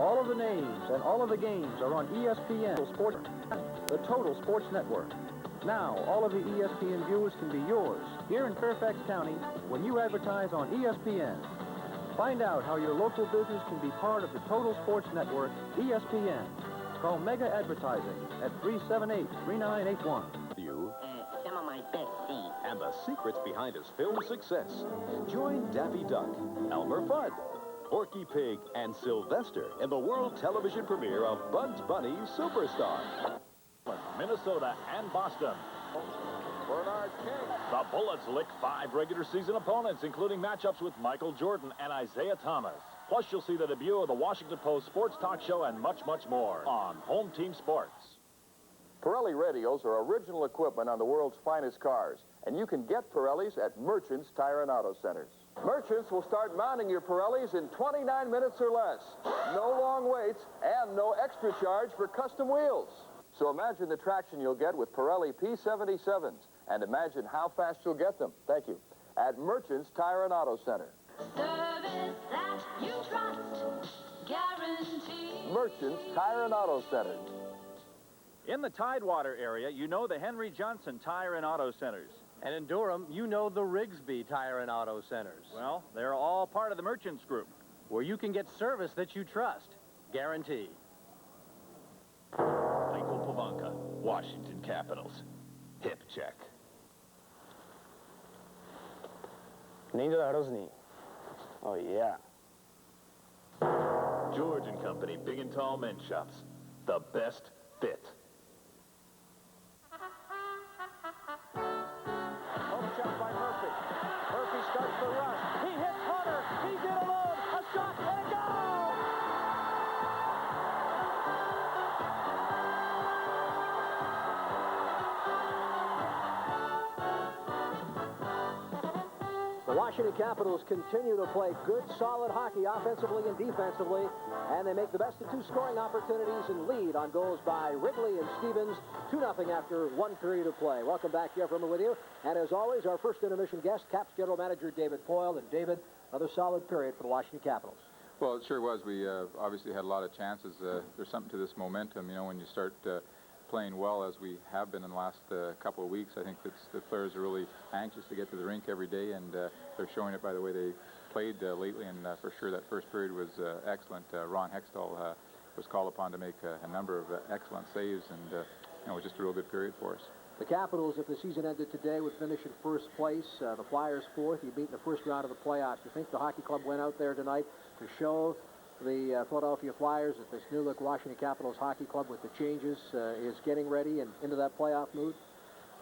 All of the names and all of the games are on ESPN Sports, the Total Sports Network. Now, all of the ESPN viewers can be yours here in Fairfax County when you advertise on ESPN. Find out how your local business can be part of the Total Sports Network, ESPN. Call Mega Advertising at 378-3981. Some of my best scenes. And the secrets behind his film success. Join Daffy Duck, Elmer Fudd, Porky Pig, and Sylvester in the world television premiere of Bugs Bunny Superstar. Minnesota and Boston. Bernard King. The Bullets licked 5 regular season opponents, including matchups with Michael Jordan and Isaiah Thomas. Plus, you'll see the debut of the Washington Post Sports Talk Show and much, much more on Home Team Sports. Pirelli radios are original equipment on the world's finest cars, and you can get Pirellis at Merchants Tire and Auto Centers. Merchants will start mounting your Pirellis in 29 minutes or less. No long waits and no extra charge for custom wheels. So imagine the traction you'll get with Pirelli P77s, and imagine how fast you'll get them. Thank you. At Merchants Tire and Auto Center. Service that you trust, guaranteed. Merchants Tire and Auto Center. In the Tidewater area, you know the Henry Johnson Tire and Auto Centers. And in Durham, you know the Rigsby Tire and Auto Centers. Well, they're all part of the Merchants Group, where you can get service that you trust, guaranteed. Michael Pavanka, Washington Capitals. Hip check. Ninja Rosny. Oh, yeah. George & Company, Big and Tall Men's Shops. The best fit. Hook shot by Murphy. Murphy starts the rush. He hits Hunter. He's in alone. A shot and a goal! The Washington Capitals continue to play good, solid hockey offensively and defensively, and they make the best of 2 scoring opportunities and lead on goals by Wrigley and Stevens, 2-0 after 1 period of play. Welcome back, Jeff Rimmel with you. And as always, our first intermission guest, Caps General Manager David Poile. And David, another solid period for the Washington Capitals. Well, it sure was. We obviously had a lot of chances. There's something to this momentum, you know, when you start playing well as we have been in the last couple of weeks. I think the players are really anxious to get to the rink every day, and they're showing it by the way they played lately, and for sure that first period was excellent. Ron Hextall was called upon to make a number of excellent saves, and you know, it was just a real good period for us. The Capitals, if the season ended today, would finish in first place. The Flyers fourth. You beat in the first round of the playoffs. You think the hockey club went out there tonight to show the Philadelphia Flyers that this new-look Washington Capitals hockey club with the changes is getting ready and into that playoff mood?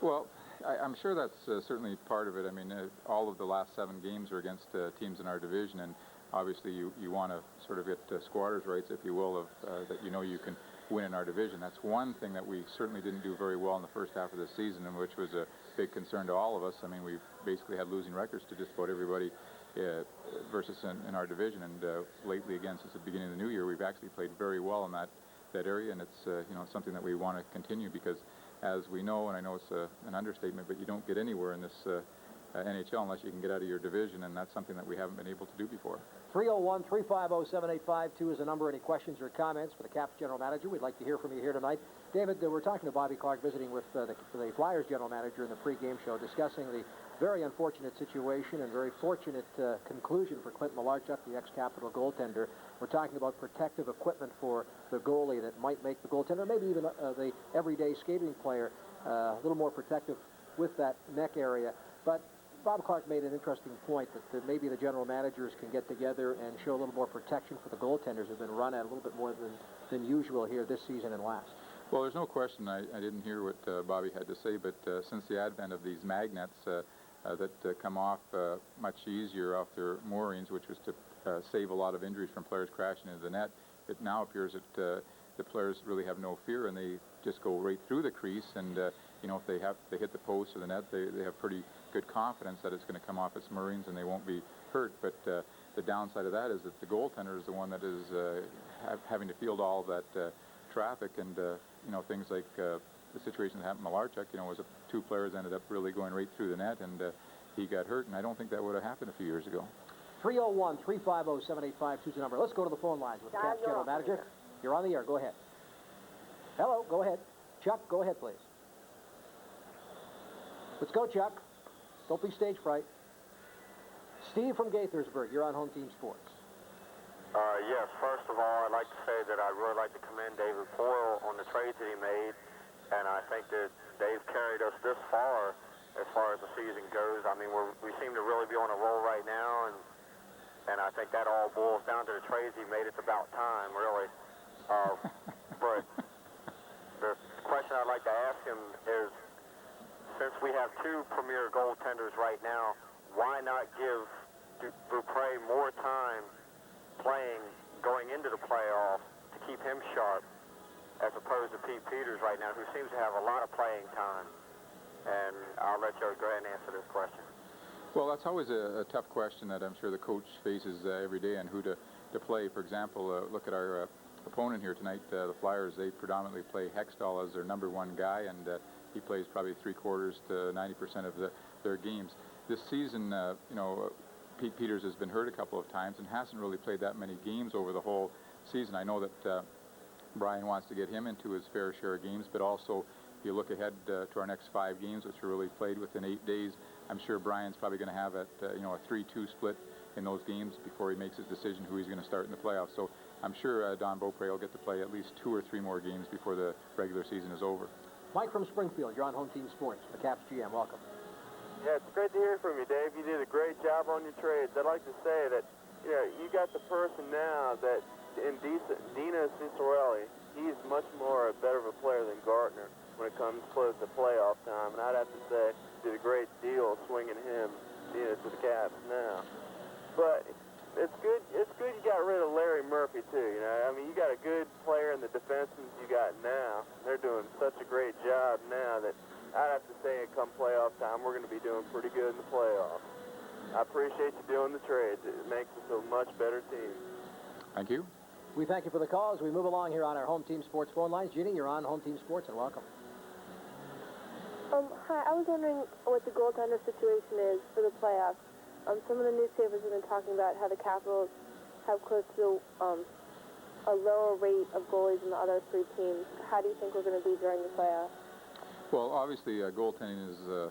Well, I'm sure that's certainly part of it. I mean, all of the last 7 games are against teams in our division, and obviously you want to sort of get squatters' rights, if you will, of that you know you can win in our division. That's one thing that we certainly didn't do very well in the first half of the season, and which was a big concern to all of us. I mean, we've basically had losing records to just about everybody versus in our division, and lately, again, since the beginning of the new year, we've actually played very well in that area, and it's you know, something that we want to continue, because as we know, and I know it's an understatement, but you don't get anywhere in this NHL unless you can get out of your division, and that's something that we haven't been able to do before. 301-350-7852 is the number. Any questions or comments for the Caps General Manager? We'd like to hear from you here tonight. David, we're talking to Bobby Clarke, visiting with the Flyers General Manager in the pregame show, discussing the very unfortunate situation and very fortunate conclusion for Clint Malarchuk, the ex-Capital goaltender. We're talking about protective equipment for the goalie that might make the goaltender, maybe even the everyday skating player, a little more protective with that neck area. But Bob Clarke made an interesting point that maybe the general managers can get together and show a little more protection for the goaltenders who've been run at a little bit more than usual here this season and last. Well, there's no question. I didn't hear what Bobby had to say, but since the advent of these magnets that come off much easier off their moorings, which was to save a lot of injuries from players crashing into the net, it now appears that the players really have no fear, and they just go right through the crease, and you know, if they hit the post or the net, they have pretty good confidence that it's going to come off its moorings and they won't be hurt. But the downside of that is that the goaltender is the one that is having to field all of that traffic, and you know, things like the situation that happened to Malarchuk, you know, was 2 players ended up really going right through the net, and he got hurt, and I don't think that would have happened a few years ago. 301-350-7852 is the number. Let's go to the phone lines with the Caps general manager. You're on the air. Go ahead. Hello. Go ahead. Chuck, go ahead, please. Let's go, Chuck. Don't be stage fright. Steve from Gaithersburg, you're on Home Team Sports. Yes, first of all, I'd like to say that I'd really like to commend David Poyle on the trades that he made, and I think that they've carried us this far as the season goes. I mean, we seem to really be on a roll right now, and I think that all boils down to the trades he made. It's about time, really. But the question I'd like to ask him is, since we have two premier goaltenders right now, why not give Beaupre more time playing going into the playoffs to keep him sharp, as opposed to Pete Peters right now, who seems to have a lot of playing time? And I'll let you go ahead and answer this question. Well, that's always a tough question that I'm sure the coach faces every day, and who to play. For example, look at our opponent here tonight, the Flyers. They predominantly play Hextall as their number one guy, and he plays probably 3/4 to 90% of their games. This season, Pete Peters has been hurt a couple of times and hasn't really played that many games over the whole season. I know that Brian wants to get him into his fair share of games, but also if you look ahead to our next 5 games, which are really played within 8 days, I'm sure Brian's probably going to have a 3-2 split in those games before he makes his decision who he's going to start in the playoffs. So I'm sure Don Beaupre will get to play at least 2 or 3 more games before the regular season is over. Mike from Springfield, you're on Home Team Sports, the Caps GM. Welcome. Yeah, it's great to hear from you, Dave. You did a great job on your trades. I'd like to say that, you got the person now that in Dino Ciccarelli, he's much more a better of a player than Gartner when it comes close to playoff time. And I'd have to say, you did a great deal swinging him, to the Caps now. But it's good you got rid of Larry Murphy, too. I mean, you got a good player in the defensemen you got now. They're doing such a great job now that I'd have to say, come playoff time, we're going to be doing pretty good in the playoffs. I appreciate you doing the trades. It makes us a much better team. Thank you. We thank you for the call as we move along here on our Home Team Sports phone lines. Ginny, you're on Home Team Sports, and welcome. Hi, I was wondering what the goaltender situation is for the playoffs. Some of the newspapers have been talking about how the Capitals have close to a lower rate of goalies than the other 3 teams. How do you think we're going to be during the playoffs? Well, obviously, goaltending is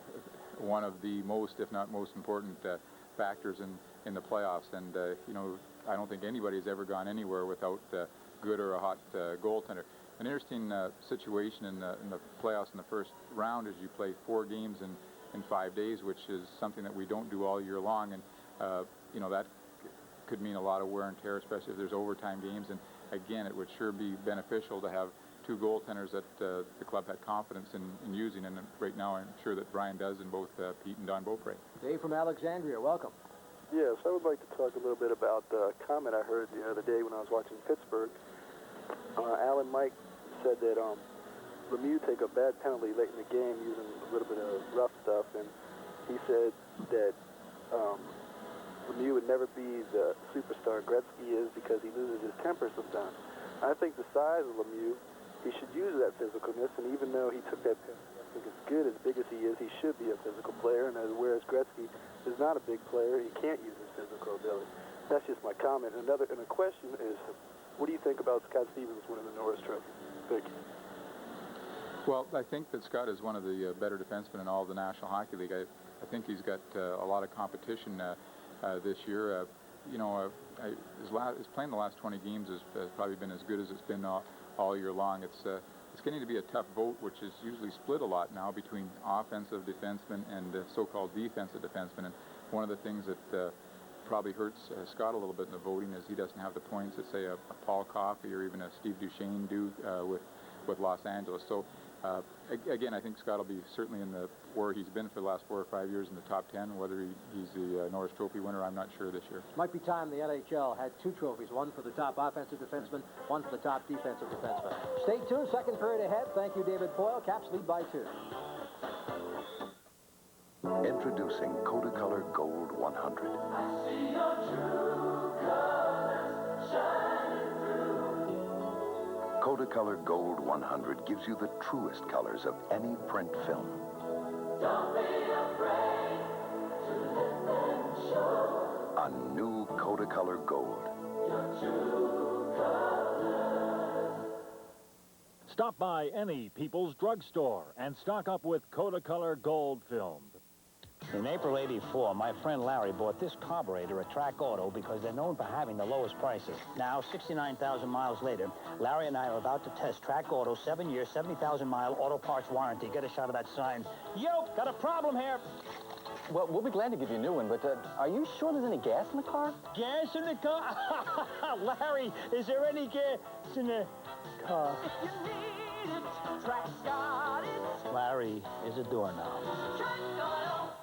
one of the most, if not most important factors in the playoffs. And, I don't think anybody's ever gone anywhere without good or a hot goaltender. An interesting situation in the playoffs in the first round is you play 4 games in 5 days, which is something that we don't do all year long. And, that could mean a lot of wear and tear, especially if there's overtime games. And, again, it would sure be beneficial to have 2 goaltenders that the club had confidence in using, and right now I'm sure that Brian does in both Pete and Don Beaupre. Dave from Alexandria, welcome. Yes, I would like to talk a little bit about a comment I heard the other day when I was watching Pittsburgh. Alan Mike said that Lemieux take a bad penalty late in the game using a little bit of rough stuff, and he said that Lemieux would never be the superstar Gretzky is because he loses his temper sometimes. I think the size of Lemieux, he should use that physicalness, and even though he took that penalty, I think as good, as big as he is, he should be a physical player, and whereas Gretzky is not a big player, he can't use his physical ability. That's just my comment. And a question is, what do you think about Scott Stevens winning the Norris Trophy? Thank you. Well, I think that Scott is one of the better defensemen in all of the National Hockey League. I think he's got a lot of competition this year. His playing the last 20 games has probably been as good as it's been all year long. It's getting to be a tough vote, which is usually split a lot now between offensive defensemen and so-called defensive defensemen. And one of the things that probably hurts Scott a little bit in the voting is he doesn't have the points that, say, a Paul Coffey or even a Steve Duchesne do with Los Angeles. So, again, I think Scott will be certainly in where he's been for the last 4 or 5 years in the top 10. Whether he's the Norris Trophy winner, I'm not sure this year. Might be time the NHL had 2 trophies, one for the top offensive defenseman, one for the top defensive defenseman. Stay tuned, second period ahead. Thank you, David Poyle. Caps lead by 2. Introducing Kodacolor Gold 100. I see your true colors shining through. Kodacolor Gold 100 gives you the truest colors of any print film. Don't be afraid to let them show. A on new Kodacolor Gold. Stop by any People's Drugstore and stock up with Kodacolor Gold film. In April '84, my friend Larry bought this carburetor at Track Auto because they're known for having the lowest prices. Now, 69,000 miles later, Larry and I are about to test Track Auto 7-year, 70,000-mile auto parts warranty. Get a shot of that sign. Yo, got a problem here. Well, we'll be glad to give you a new one, but are you sure there's any gas in the car? Gas in the car? Larry, is there any gas in the car? If you need it, Track's got it. Larry is a doorknob. Track Auto.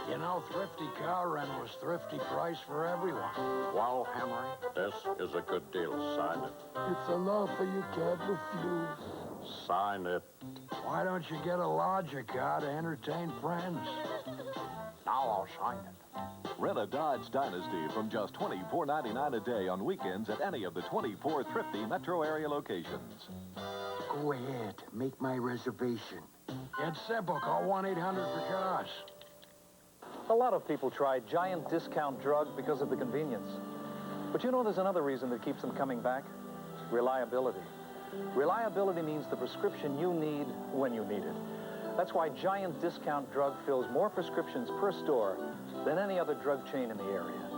You know, thrifty car rental is thrifty price for everyone. Well, Henry, this is a good deal. Sign it. It's an offer you can't refuse. Sign it. Why don't you get a larger car to entertain friends? Now I'll sign it. Rent a Dodge Dynasty from just $24.99 a day on weekends at any of the 24 thrifty metro area locations. Go ahead, make my reservation. It's simple, call 1-800-for-cars. A lot of people try Giant Discount Drug because of the convenience. But you know there's another reason that keeps them coming back? Reliability. Reliability means the prescription you need when you need it. That's why Giant Discount Drug fills more prescriptions per store than any other drug chain in the area.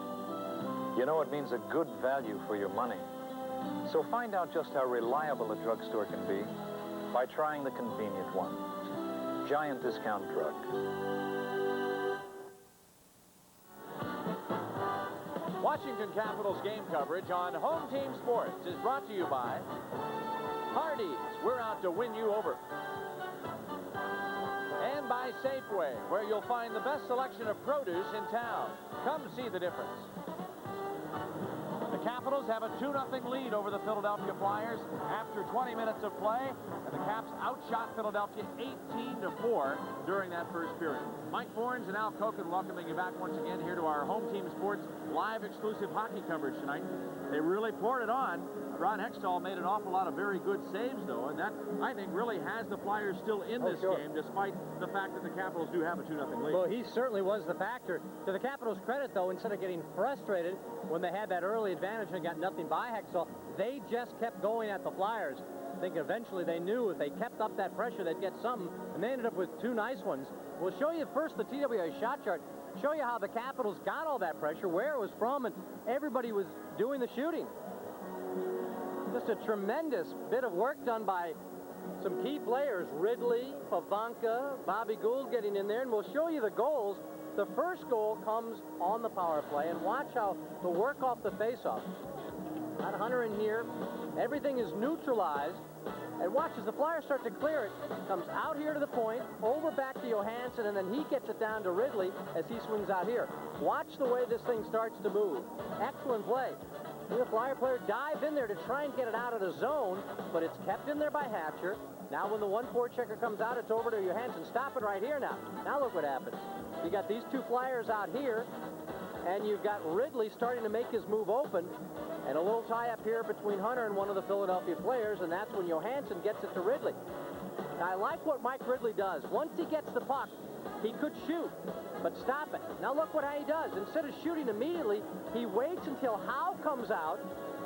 You know it means a good value for your money. So find out just how reliable a drugstore can be by trying the convenient one. Giant Discount Drug. Washington Capitals game coverage on Home Team Sports is brought to you by Hardee's. We're out to win you over. And by Safeway, where you'll find the best selection of produce in town. Come see the difference. The Capitals have a 2-0 lead over the Philadelphia Flyers after 20 minutes of play, and the Caps outshot Philadelphia 18-4 during that first period. Mike Fornes and Al Koken welcoming you back once again here to our Home Team Sports live exclusive hockey coverage tonight. They really poured it on. Ron Hextall made an awful lot of very good saves, though, and that, I think, really has the Flyers still in this game, despite the fact that the Capitals do have a 2-0 lead. Well, he certainly was the factor. To the Capitals' credit, though, instead of getting frustrated when they had that early advantage and got nothing by Hextall, they just kept going at the Flyers. I think eventually they knew if they kept up that pressure, they'd get something, and they ended up with 2 nice ones. We'll show you first the TWA shot chart, show you how the Capitals got all that pressure, where it was from, and everybody was doing the shooting. Just a tremendous bit of work done by some key players. Ridley, Pavanka, Bobby Gould getting in there, and we'll show you the goals. The first goal comes on the power play, and watch how the work off the faceoff. Got Hunter in here. Everything is neutralized. And watch as the Flyers start to clear it. Comes out here to the point, over back to Johansson, and then he gets it down to Ridley as he swings out here. Watch the way this thing starts to move. Excellent play. The Flyer player dive in there to try and get it out of the zone, but it's kept in there by Hatcher. Now when the 1-4 checker comes out, it's over to Johansson. Stop it right here now. Now look what happens. You got these 2 Flyers out here, and you've got Ridley starting to make his move open, and a little tie-up here between Hunter and one of the Philadelphia players, and that's when Johansson gets it to Ridley. Now, I like what Mike Ridley does. Once he gets the puck, he could shoot, but stop it. Now look what he does. Instead of shooting immediately, he waits until Howe comes out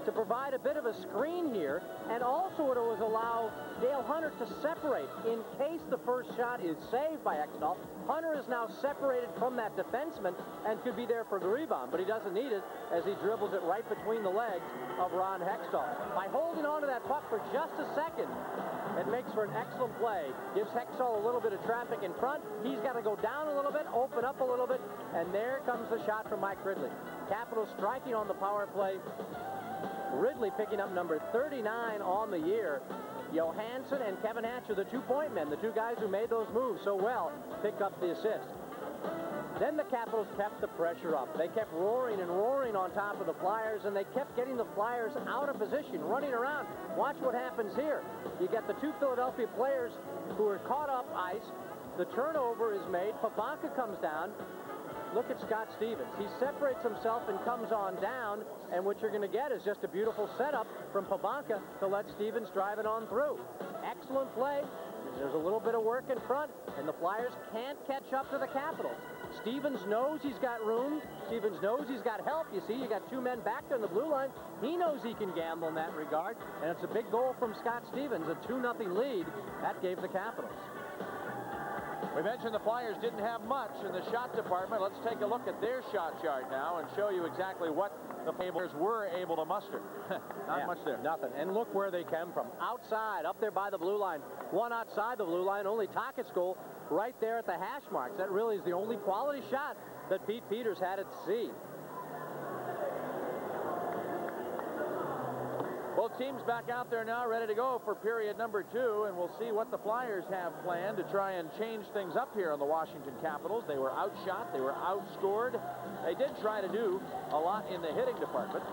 to provide a bit of a screen here, and also it will allow Dale Hunter to separate in case the first shot is saved by Hextall. Hunter is now separated from that defenseman and could be there for the rebound, but he doesn't need it as he dribbles it right between the legs of Ron Hextall. By holding on to that puck for just a second, it makes for an excellent play. Gives Hextall a little bit of traffic in front. He's got to go down a little bit, open up a little bit, and there comes the shot from Mike Ridley. Capitals striking on the power play. Ridley picking up number 39 on the year. Johansson and Kevin Hatcher, the 2-point men, the 2 guys who made those moves so well, pick up the assist. Then the Capitals kept the pressure up. They kept roaring and roaring on top of the Flyers, and they kept getting the Flyers out of position, running around. Watch what happens here. You get the 2 Philadelphia players who are caught up ice. The turnover is made. Pavanka comes down. Look at Scott Stevens. He separates himself and comes on down, and what you're going to get is just a beautiful setup from Pavanka to let Stevens drive it on through. Excellent play. There's a little bit of work in front, and the Flyers can't catch up to the Capitals. Stevens knows he's got room. Stevens knows he's got help. You see, you got two men back there on the blue line. He knows he can gamble in that regard. And it's a big goal from Scott Stevens, a 2-0 lead. That gave the Capitals. We mentioned the Flyers didn't have much in the shot department. Let's take a look at their shot chart now and show you exactly what the Flyers were able to muster. Not much there. Nothing. And look where they came from. Outside, up there by the blue line. One outside the blue line, only Tocchet's goal right there at the hash marks. That really is the only quality shot that Pete Peters had at sea. Both teams back out there now ready to go for period number 2, and we'll see what the Flyers have planned to try and change things up here on the Washington Capitals. They were outshot. They were outscored. They did try to do a lot in the hitting department,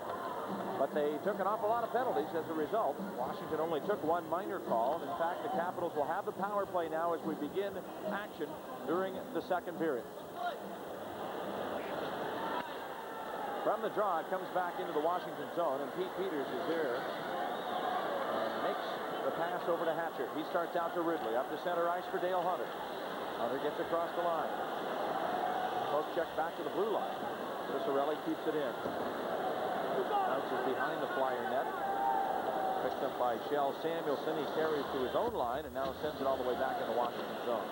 but they took an awful lot of penalties as a result. Washington only took one minor call. In fact, the Capitals will have the power play now as we begin action during the second period. From the draw, it comes back into the Washington zone, and Pete Peters is there and makes the pass over to Hatcher. He starts out to Ridley, up to center ice for Dale Hunter. Hunter gets across the line. Poke check back to the blue line. Ciccarelli keeps it in. Bounces behind the Flyer net. Picked up by Shell Samuelson. He carries to his own line and now sends it all the way back in the Washington zone.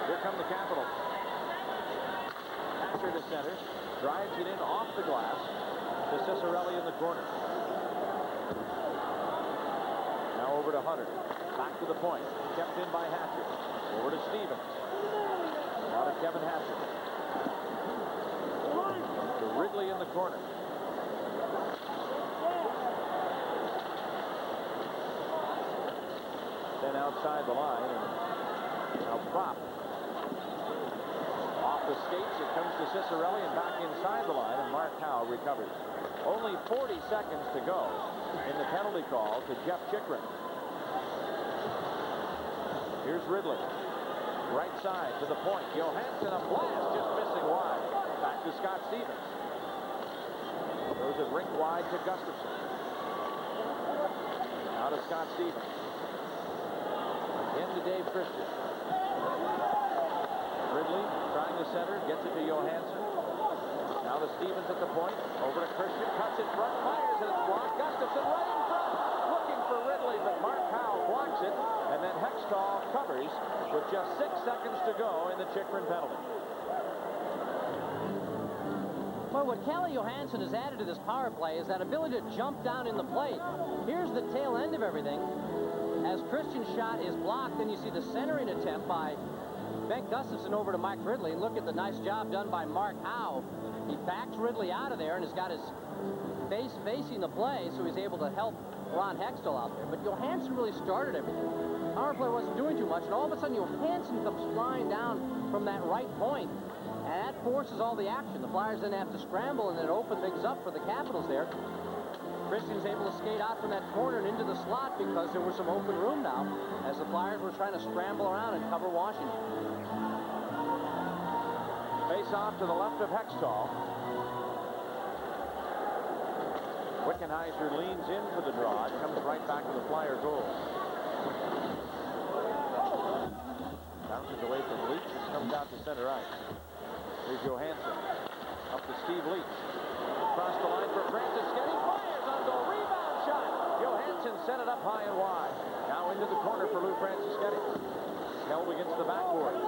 Here come the Capitals. Hatcher to center. Drives it in off the glass to Ciccarelli in the corner. Now over to Hunter. Back to the point. Kept in by Hatcher. Over to Stevens. Now to Kevin Hatcher. To Ridley in the corner. Then outside the line. And now Prop. Off the skates, it comes to Ciccarelli and back inside the line, and Mark Howe recovers. Only 40 seconds to go in the penalty call to Jeff Chychrun. Here's Ridley. Right side to the point. Johansson, a blast, just missing wide. Back to Scott Stevens. Throws it rink wide to Gustafson. Now to Scott Stevens. Again to Dave Christian. Ridley trying to center, gets it to Johansson. Now to Stevens at the point. Over to Christian, cuts it front, fires, and it's blocked. Gustafson right in front, looking for Ridley, but Mark Howe blocks it, and then Hextall covers with just 6 seconds to go in the Chychrun penalty. Well, what Calle Johansson has added to this power play is that ability to jump down in the plate. Here's the tail end of everything. As Christian's shot is blocked, then you see the centering attempt by Ben Gustafson over to Mike Ridley, and look at the nice job done by Mark Howe. He backs Ridley out of there and has got his face facing the play, so he's able to help Ron Hextall out there. But Johansson really started everything. Power play wasn't doing too much, and all of a sudden Johansson comes flying down from that right point, and that forces all the action. The Flyers then have to scramble and then open things up for the Capitals there. Christian's able to skate out from that corner and into the slot because there was some open room now as the Flyers were trying to scramble around and cover Washington. Face off to the left of Hextall. Wickenheiser leans in for the draw. It comes right back to the Flyer goal. Bounces away from Leach. It comes out to center ice. Here's Johansson. Up to Steve Leach. Across the line for Francis Getty. Fires on goal. Rebound shot. Johansson sent it up high and wide. Now into the corner for Lou Franciscetti. Held against the backboard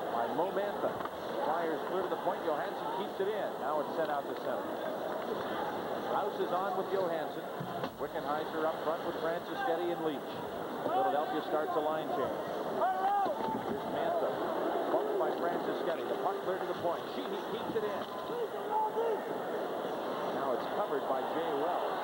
by Mo Mantha. Flyers clear to the point. Johansson keeps it in. Now it's sent out to center. Rouse is on with Johansson. Wickenheiser up front with Franciscetti and Leach. Philadelphia starts a line change. Here's Mantha. Poked by Franciscetti. The puck clear to the point. Sheehy keeps it in. Now it's covered by Jay Wells.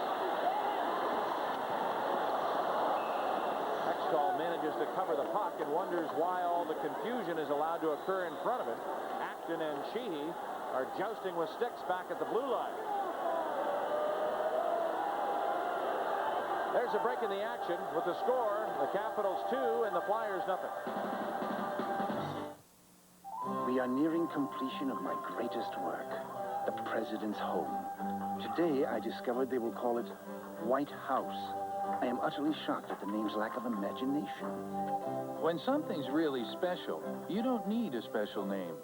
Hextall manages to cover the puck and wonders why all the confusion is allowed to occur in front of him. Acton and Sheehy are jousting with sticks back at the blue line. There's a break in the action with the score, the Capitals 2 and the Flyers nothing. We are nearing completion of my greatest work, the President's Home. Today I discovered they will call it White House. I am utterly shocked at the name's lack of imagination. When something's really special, you don't need a special name.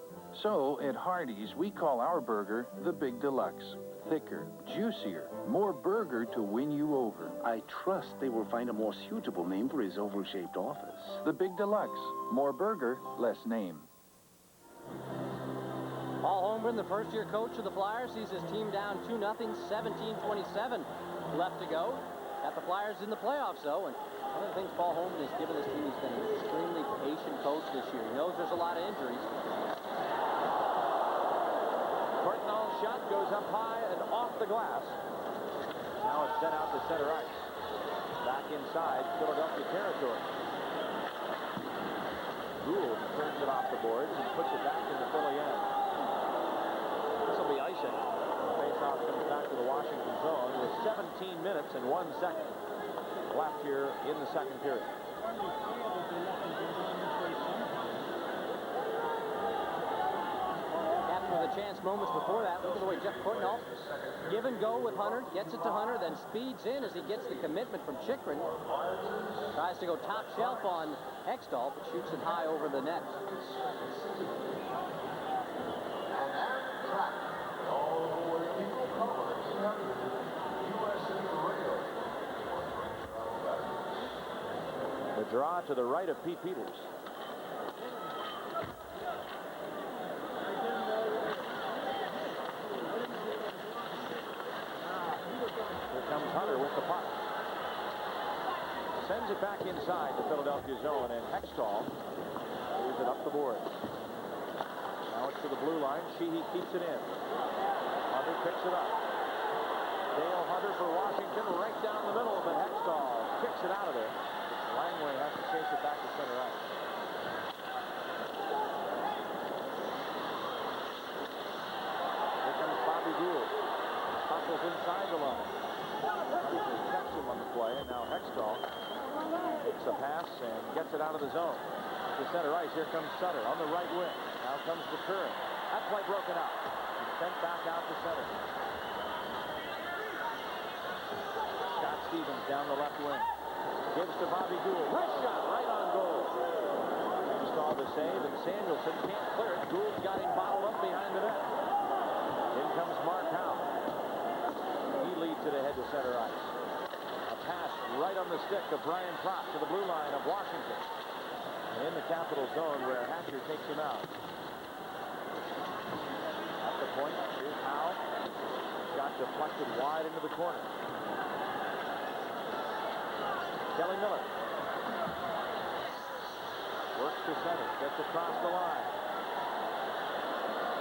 So, at Hardee's, we call our burger the Big Deluxe. Thicker, juicier, more burger to win you over. I trust they will find a more suitable name for his oval-shaped office. The Big Deluxe. More burger, less name. Paul Holmgren, the first-year coach of the Flyers, sees his team down 2-0, 17-27 left to go. Got the Flyers in the playoffs, though, and one of the things Paul Holmgren has given his team, he's been an extremely patient coach this year. He knows there's a lot of injuries. Courtnall's shot goes up high and off the glass. Now it's sent out to center ice. Back inside Philadelphia territory. Gould turns it off the boards and puts it back in the Philly end. This will be icing. The faceoff comes back to the Washington zone with 17 minutes and 1 second left here in the second period. With a chance moments before that, look at the way Jeff Courtnall give and go with Hunter, gets it to Hunter, then speeds in as he gets the commitment from Chychrun. Tries to go top shelf on Hextall, but shoots it high over the net. The draw to the right of Pete Peters. Comes Hunter with the puck. Sends it back inside the Philadelphia zone, and Hextall moves it up the boards. Now it's to the blue line. Sheehy keeps it in. Hunter picks it up. Dale Hunter for Washington right down the middle, but Hextall kicks it out of there. Langway has to chase it back to center ice. Here comes Bobby Gould. Hustles inside the line. Checks him on the play, and now Hextall takes a pass and gets it out of the zone. To center ice, here comes Sutter on the right wing. Now comes Curran. That play broken up. He's sent back out to center. Scott Stevens down the left wing. Gives to Bobby Gould. Wrist shot right on goal. Hextall the save, and Samuelson can't clear it. Gould's got him bottled up behind the net. In comes Mark Howe. He leads it ahead to center ice. A pass right on the stick of Brian Propp to the blue line of Washington. And in the Capital zone where Hatcher takes him out. At the point, here's Howe. Shot deflected wide into the corner. Kelly Miller. Works to center. Gets across the line.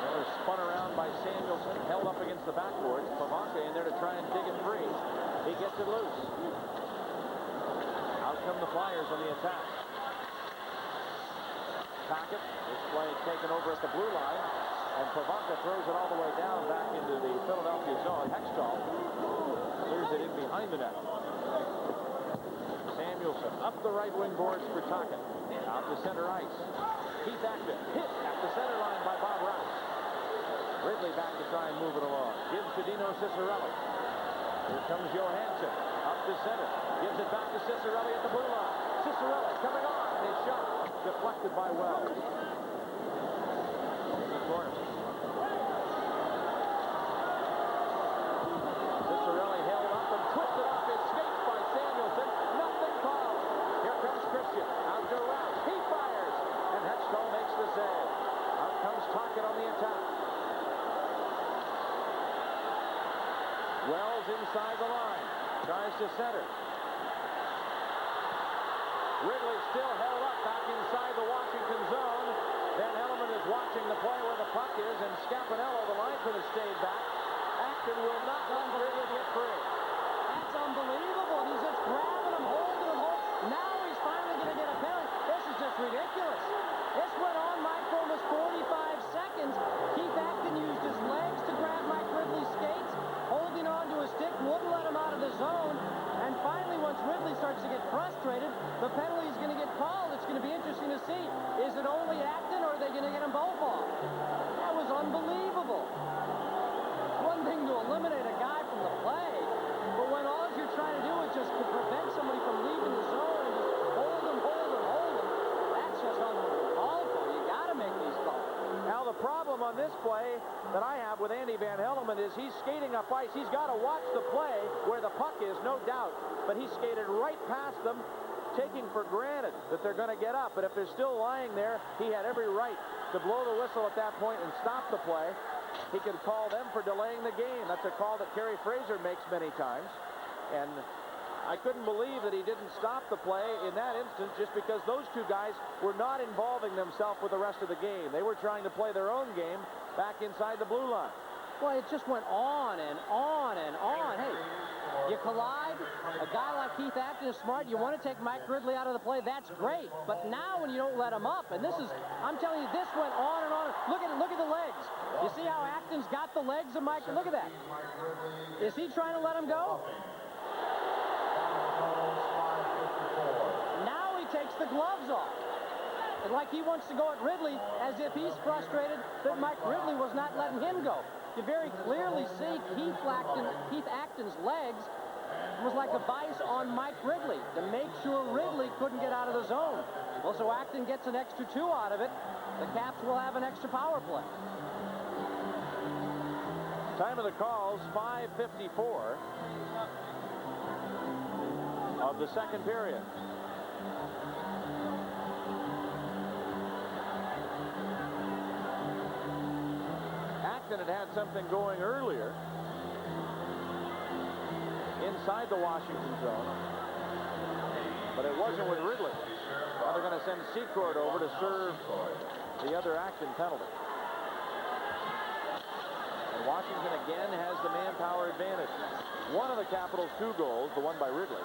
Miller spun around by Samuelson, held up against the backboard. Pavanka in there to try and dig it free. He gets it loose. Out come the Flyers on the attack. Packet. This play taken over at the blue line. And Pavanka throws it all the way down back into the Philadelphia zone. Hextall clears it in behind the net. Samuelson up the right wing boards for Tocchet. Out to center ice. Keith Acton hit at the center line by Bob Rouse. Ridley back to try and move it along. Gives to Dino Ciccarelli. Here comes Johansson. Up to center. Gives it back to Ciccarelli at the blue line. Ciccarelli coming on. His shot deflected by Wells. In the corner. Ciccarelli held up and twisted off his skates by Samuelson. Nothing called. Here comes Christian. Out to Rouse. He fires. And Hextall makes the save. Out comes Tocchet on the attack. Wells inside the line. Tries to center. Ridley still held up back inside the Washington zone. Van Hellemond is watching the play where the puck is, and Scapinello, the linesman, has stayed back. Acton will not let Ridley get free. That's unbelievable. He's just grabbing him, holding him. Now he's finally going to get a penalty. This is just ridiculous. This went on, Mike, for almost 45 seconds. Keith Acton used his legs to grab Mike Ridley's skates, holding on to his stick, wouldn't let him out of the zone. And finally, once Ridley starts to get frustrated, the penalty is going to get called. It's going to be interesting to see. Is it only Acton, or are they going to get them both off? That was unbelievable. It's one thing to eliminate a guy from the play, but when all you're trying to do play that I have with Andy Van Hellemond is he's skating up ice. He's got to watch the play where the puck is, no doubt. But he skated right past them, taking for granted that they're going to get up. But if they're still lying there, he had every right to blow the whistle at that point and stop the play. He could call them for delaying the game. That's a call that Kerry Fraser makes many times. And I couldn't believe that he didn't stop the play in that instance just because those two guys were not involving themselves with the rest of the game. They were trying to play their own game back inside the blue line. Well, it just went on and on and on. Hey, you collide, a guy like Keith Acton is smart, you want to take Mike Ridley out of the play, that's great. But now when you don't let him up, and this is, I'm telling you, this went on and on. Look at the legs. You see how Acton's got the legs of Mike? Look at that. Is he trying to let him go? Now he takes the gloves off. And like he wants to go at Ridley as if he's frustrated that Mike Ridley was not letting him go. You very clearly see Keith Acton's legs was like a vice on Mike Ridley to make sure Ridley couldn't get out of the zone. Well, so Acton gets an extra 2 out of it. The Caps will have an extra power play. Time of the calls, 5:54 of the second period. Acton had something going earlier inside the Washington zone, but it wasn't with Ridley. Now they're going to send Secord over to serve the other Acton penalty. And Washington again has the manpower advantage. One of the Capitals' 2 goals, the one by Ridley,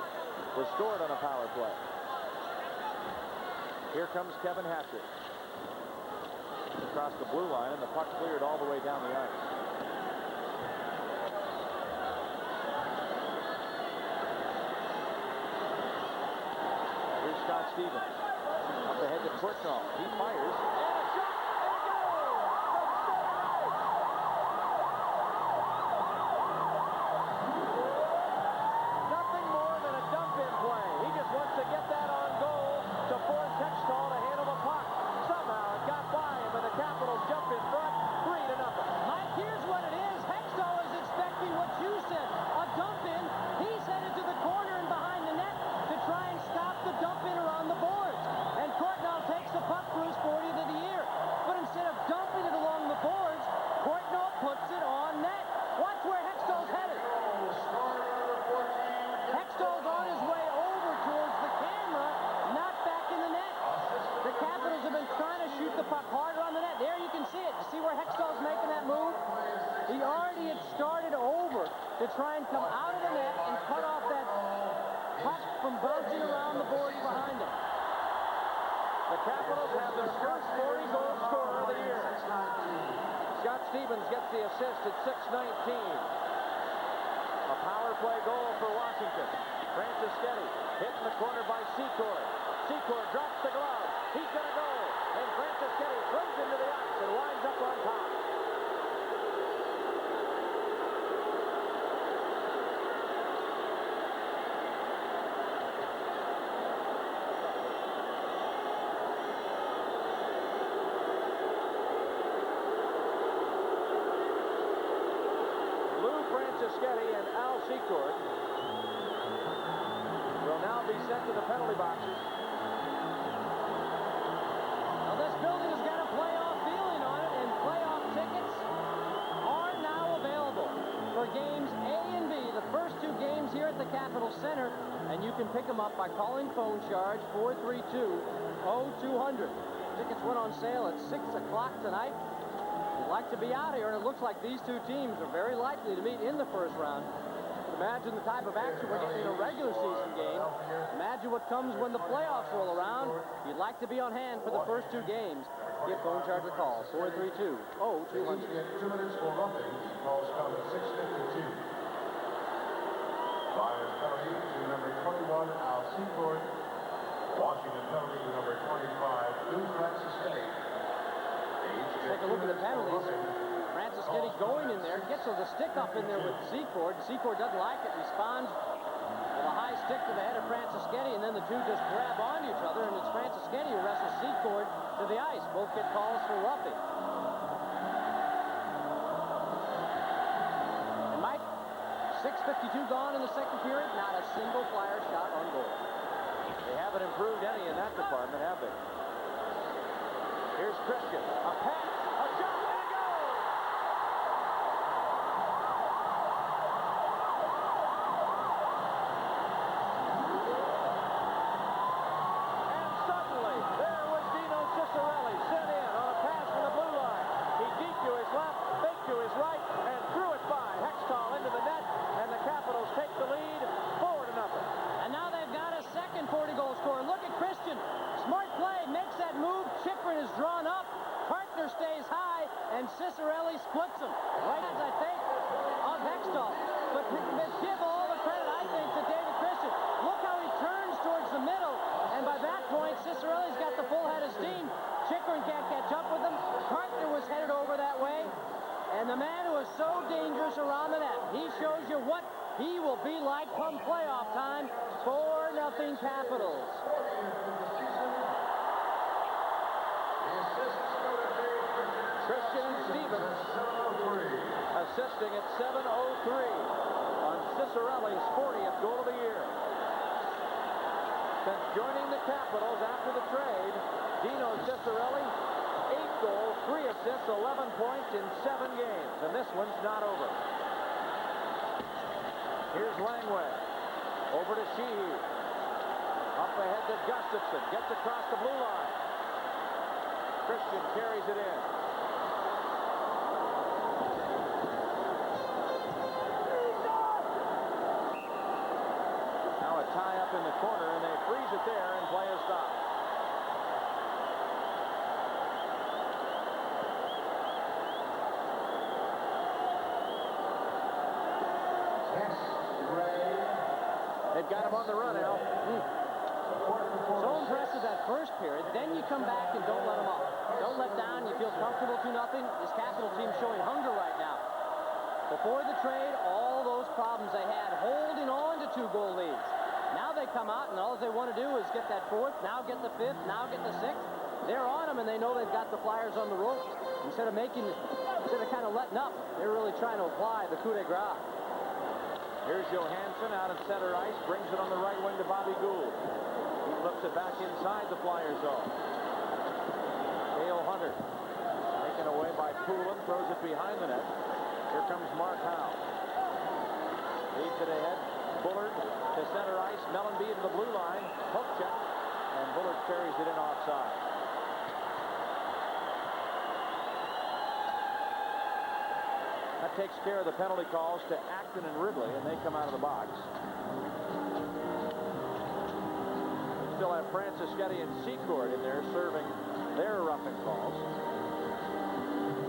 was scored on a power play. Here comes Kevin Hatcher. Across the blue line, and the puck cleared all the way down the ice. Here's Scott Stevens. Up ahead to Portnoy. He fires. And a shot! And a goal! Nothing more than a dump-in play. He just wants to get that on goal to force Hextall to handle the puck. Somehow it got by him, and the Capitals jump in front, 3-0. Mike, here's what it is. Hextall is expecting what you said, a dump-in. He's headed to the corner and behind the net to try and stop the dump-in around the boards. And Courtnall takes the puck for his 40th of the year. But instead of dumping it along the boards, Courtnall puts it on net. Watch where Hextall's headed. Hextall's on his way over towards the camera, not back in the net. The Capitals have been trying to shoot the puck harder on the net. There you can see it. You see where Hextall's making that move? He already had started over to try and come out of the net and cut off that puck from bouncing around the boards behind him. The Capitals have their first 40-goal scorer of the year. Scott Stevens gets the assist at 6:19. A power play goal for Washington. Franceschetti hit in the corner by Secord. Secord drops the glove. He's going to go. And Franceschetti throws into the ice and winds up on top. Lou Franceschetti and Al Secord will now be sent to the penalty boxes. Now this building has got a playoff feeling on it, and playoff tickets are now available for games A and B, the first 2 games here at the Capitol Center, and you can pick them up by calling phone charge 432-0200. Tickets went on sale at 6 o'clock tonight. You'd like to be out here, and it looks like these 2 teams are very likely to meet in the first round. Imagine the type of action we're getting in a regular season game. Imagine what comes when the playoffs roll around. You'd like to be on hand for the first 2 games. Give phone charge a call, 432-0200. 2 minutes for roughing. Calls come at 6:52. Flyers penalty to number 21, Al Secord. Washington penalty to number 25, Lou Franceschetti. Take a look at the penalties. Franceschetti going in there, gets the stick up in there with Secord. Secord doesn't like it, responds with a high stick to the head of Franceschetti, and then the 2 just grab onto each other, and it's Franceschetti who wrestles Secord to the ice. Both get calls for roughing. 6:52 gone in the second period. Not a single Flyer shot on goal. They haven't improved any in that department, have they? Here's Christian. A pass. A shot. And a goal! And suddenly, there was Dino Ciccarelli sent in on a pass from the blue line. He deep to his left, fake to his right, and threw it by Hextall into the net, and the Capitals take the lead 4-0. And now they've got a second 40-goal scorer. Look at Christian. Smart play, makes that move. Chychrun is drawn up. Partner stays high, and Ciccarelli splits him. Right as I think of Hextall. But give all the credit, I think, to David Christian. Look how he turns towards the middle, and by that point, Ciccarelli's got the full head of steam. Chychrun can't catch up with him. Partner was headed over that way, and the man who is so dangerous around the net, he shows you what he will be like come playoff time. 4-0 Capitals. Christian Stevens assisting at 7:03 on Ciccarelli's 40th goal of the year. Since joining the Capitals after the trade, Dino Ciccarelli, 8 goals, 3 assists, 11 points in 7 games, and this one's not over. Here's Langway. Over to Sheehy. Up ahead to Gustafson. Gets across the blue line. Christian carries it in. Now a tie up in the corner, and they freeze it there and play a stop. They've got him on the run, Al. So impressive that first period. Then you come back and don't let them off. Don't let down. You feel comfortable 2-0. This Capital team showing hunger right now. Before the trade, all those problems they had holding on to 2-goal leads. Now they come out and all they want to do is get that 4th, now get the 5th, now get the 6th. They're on them and they know they've got the Flyers on the ropes. Instead of kind of letting up, they're really trying to apply the coup de grace. Here's Johansson out at center ice, brings it on the right wing to Bobby Gould. He flips it back inside the Flyers zone. Dale Hunter, taken away by Poulin, throws it behind the net. Here comes Mark Howe. Leads it ahead. Bullard to center ice. Mellanby to the blue line. Hook check. And Bullard carries it in offside. That takes care of the penalty calls to Acton and Ridley, and they come out of the box. Still have Franciscetti and Secord in there serving their roughing calls.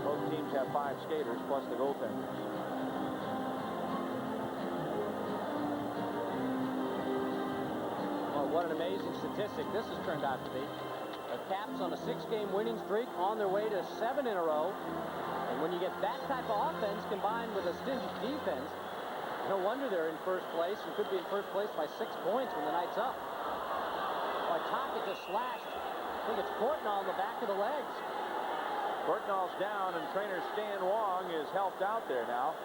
Both teams have 5 skaters plus the goaltender. Well, what an amazing statistic this has turned out to be. The Caps on a 6-game winning streak on their way to 7 in a row. And when you get that type of offense combined with a stingy defense, no wonder they're in first place and could be in first place by 6 points when the night's up. Well, Tocchet just slashed. I think it's Courtnall on the back of the legs. Courtnall's down, and trainer Stan Wong is helped out there now.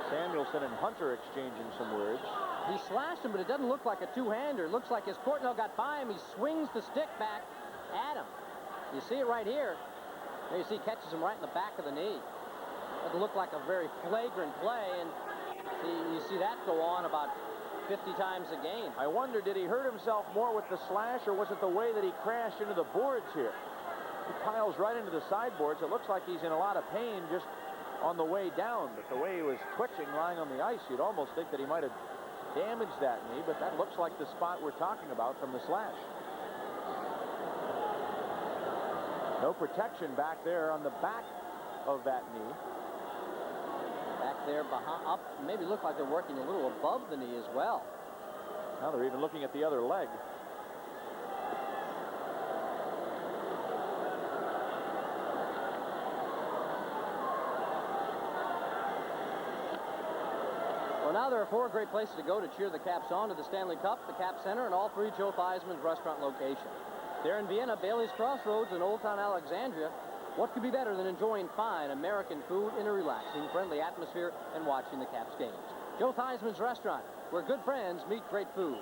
Samuelson and Hunter exchanging some words. He slashed him, but it doesn't look like a two-hander. It looks like as Courtnall got by him, he swings the stick back at him. You see it right here. There you see, catches him right in the back of the knee. Doesn't look like a very flagrant play, and you see that go on about 50 times a game. I wonder, did he hurt himself more with the slash, or was it the way that he crashed into the boards here? He piles right into the sideboards. It looks like he's in a lot of pain just on the way down, but the way he was twitching lying on the ice, you'd almost think that he might have damaged that knee, but that looks like the spot we're talking about from the slash. No protection back there on the back of that knee. Back there, behind, up, maybe look like they're working a little above the knee as well. Now they're even looking at the other leg. Well, now there are 4 great places to go to cheer the Caps on to the Stanley Cup, the Cap Center, and all 3 Joe Theismann's restaurant locations. They're in Vienna, Bailey's Crossroads, and Old Town Alexandria. What could be better than enjoying fine American food in a relaxing, friendly atmosphere and watching the Caps games? Joe Theismann's Restaurant, where good friends meet great food.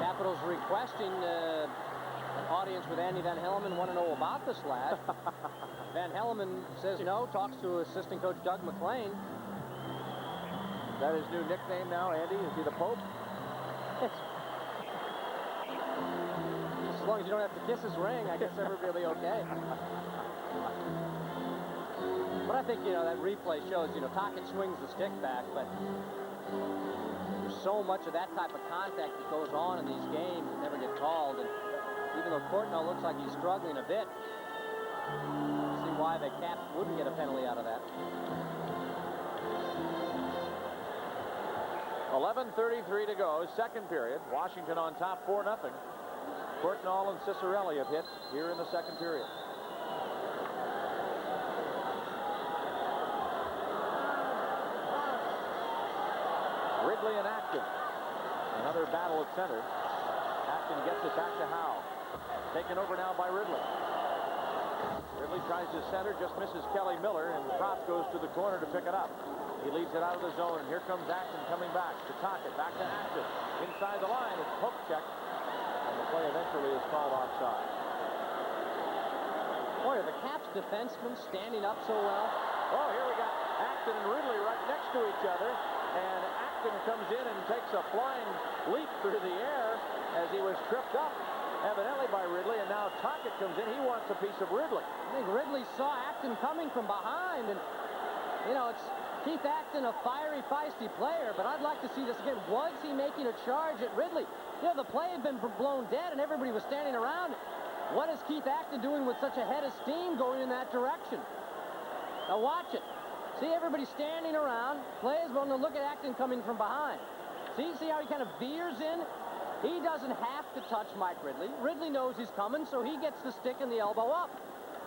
Capitals requesting an audience with Andy Van Hellemond, want to know about this lad. Van Hellemond says no, talks to assistant coach Doug McLean. Is that his new nickname now, Andy? Is he the Pope? As long as you don't have to kiss his ring, I guess everybody will be okay. But I think, that replay shows, Tocchet swings the stick back, but there's so much of that type of contact that goes on in these games that never get called. And even though Courtnall looks like he's struggling a bit, see why the Caps wouldn't get a penalty out of that. 11:33 to go, second period. Washington on top 4-0. Courtnall and Ciccarelli have hit here in the second period. Ridley and Acton. Another battle at center. Acton gets it back to Howe. Taken over now by Ridley. Ridley tries to center, just misses Kelly Miller, and Propp goes to the corner to pick it up. He leads it out of the zone, and here comes Acton coming back to Tocchet, back to Acton. Inside the line, it's poke check, and the play eventually is called offside. Boy, are the Caps defensemen standing up so well. Oh, here we got Acton and Ridley right next to each other, and Acton comes in and takes a flying leap through the air as he was tripped up, evidently by Ridley, and now Tocchet comes in. He wants a piece of Ridley. I think Ridley saw Acton coming from behind, and, it's Keith Acton, a fiery, feisty player, but I'd like to see this again. Was he making a charge at Ridley? The play had been blown dead, and everybody was standing around. What is Keith Acton doing with such a head of steam going in that direction? Now watch it. See everybody standing around. Players want to look at Acton coming from behind. See how he kind of veers in? He doesn't have to touch Mike Ridley. Ridley knows he's coming, so he gets the stick and the elbow up.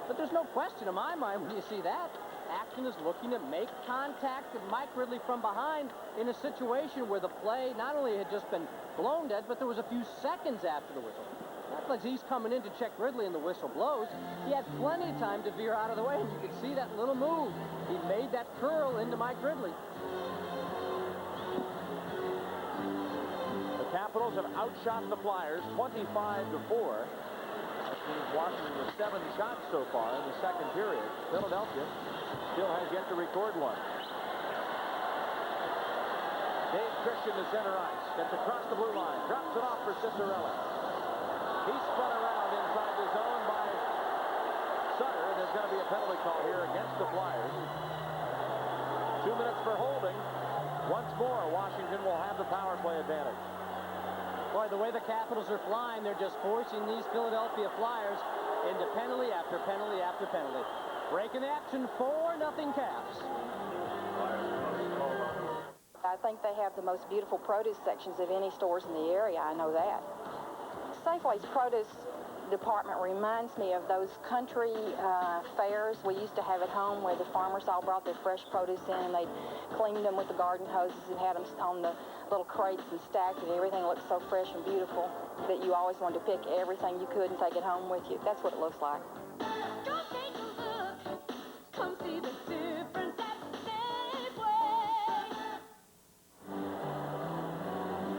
But there's no question in my mind when you see that. Acton is looking to make contact with Mike Ridley from behind in a situation where the play not only had just been blown dead, but there was a few seconds after the whistle. Not like he's coming in to check Ridley and the whistle blows. He had plenty of time to veer out of the way, and you could see that little move. He made that curl into Mike Ridley. The Capitals have outshot the Flyers 25-4. That means Washington with 7 shots so far in the second period. Philadelphia still has yet to record one. Dave Christian to center ice. Gets across the blue line. Drops it off for Ciccarelli. He's spun around inside the zone by Sutter. There's going to be a penalty call here against the Flyers. 2 minutes for holding. Once more, Washington will have the power play advantage. Boy, the way the Capitals are flying, they're just forcing these Philadelphia Flyers into penalty after penalty after penalty. Breaking the action, 4-0 Caps. I think they have the most beautiful produce sections of any stores in the area. I know that. Safeway's produce department reminds me of those country fairs we used to have at home where the farmers all brought their fresh produce in and they cleaned them with the garden hoses and had them on the little crates and stacked it. Everything looked so fresh and beautiful that you always wanted to pick everything you could and take it home with you. That's what it looks like. Come see the difference at Safeway.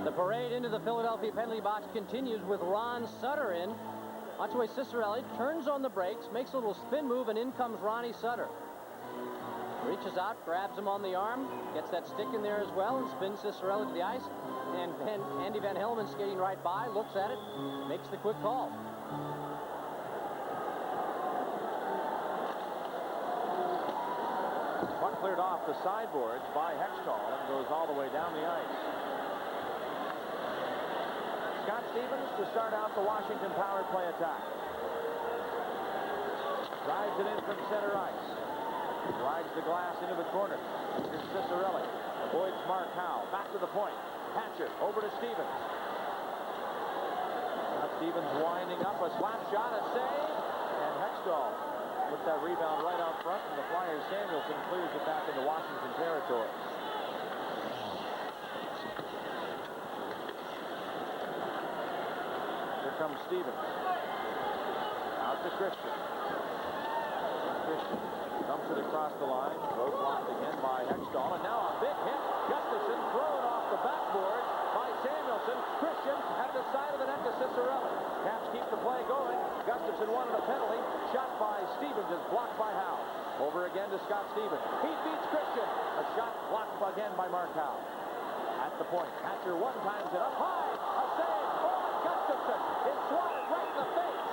The parade into the Philadelphia penalty box continues with Ron Sutter in. Watch the way Ciccarelli turns on the brakes, makes a little spin move, and in comes Ronnie Sutter. Reaches out, grabs him on the arm, gets that stick in there as well, and spins Ciccarelli to the ice. And Andy Van Hellemond skating right by, looks at it, makes the quick call. Puck cleared off the sideboards by Hextall and goes all the way down the ice. Scott Stevens to start out the Washington power play attack. Drives it in from center ice. Rides the glass into the corner. Here's Ciccarelli. Avoids Mark Howe. Back to the point. Hatcher over to Stevens. Now Stevens winding up a slap shot, a save, and Hextall puts that rebound right out front, and the Flyers' Samuelson clears it back into Washington territory. comes Stevens. Out to Christian. Christian comes it across the line. Throw blocked again by Hextall. And now a big hit. Gustafson thrown off the backboard by Samuelson. Christian at the side of the net to Cicerelli. Caps keep the play going. Gustafson wanted a penalty. Shot by Stevens is blocked by Howe. Over again to Scott Stevens. He beats Christian. A shot blocked again by Mark Howe. At the point, Hatcher one-times it up high. A save for Gustafson. It's swatted right in the face.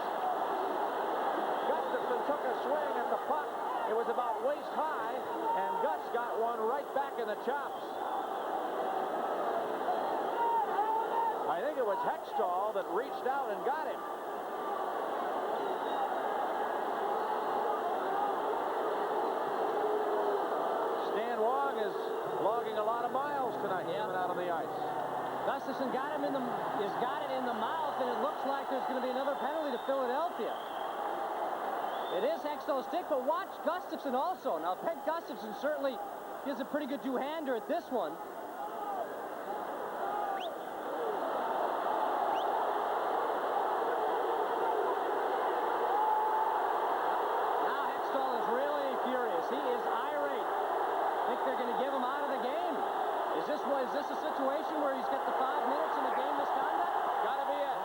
Gustafson took a swing at the puck. It was about waist high, and Gus got one right back in the chops. I think it was Hextall that reached out and got him. Stan Wong is logging a lot of miles tonight coming out on the ice. Gustafson got it in the mouth, and it looks like there's going to be another penalty to Philadelphia. It is Hextall's stick, but watch Gustafson also. Now, Peg Gustafson certainly gives a pretty good two-hander at this one. Now Hextall is really furious. He is irate. Think they're going to give him out of the game. Is this a situation where he's got the 5 minutes in the game misconduct? Gotta be it.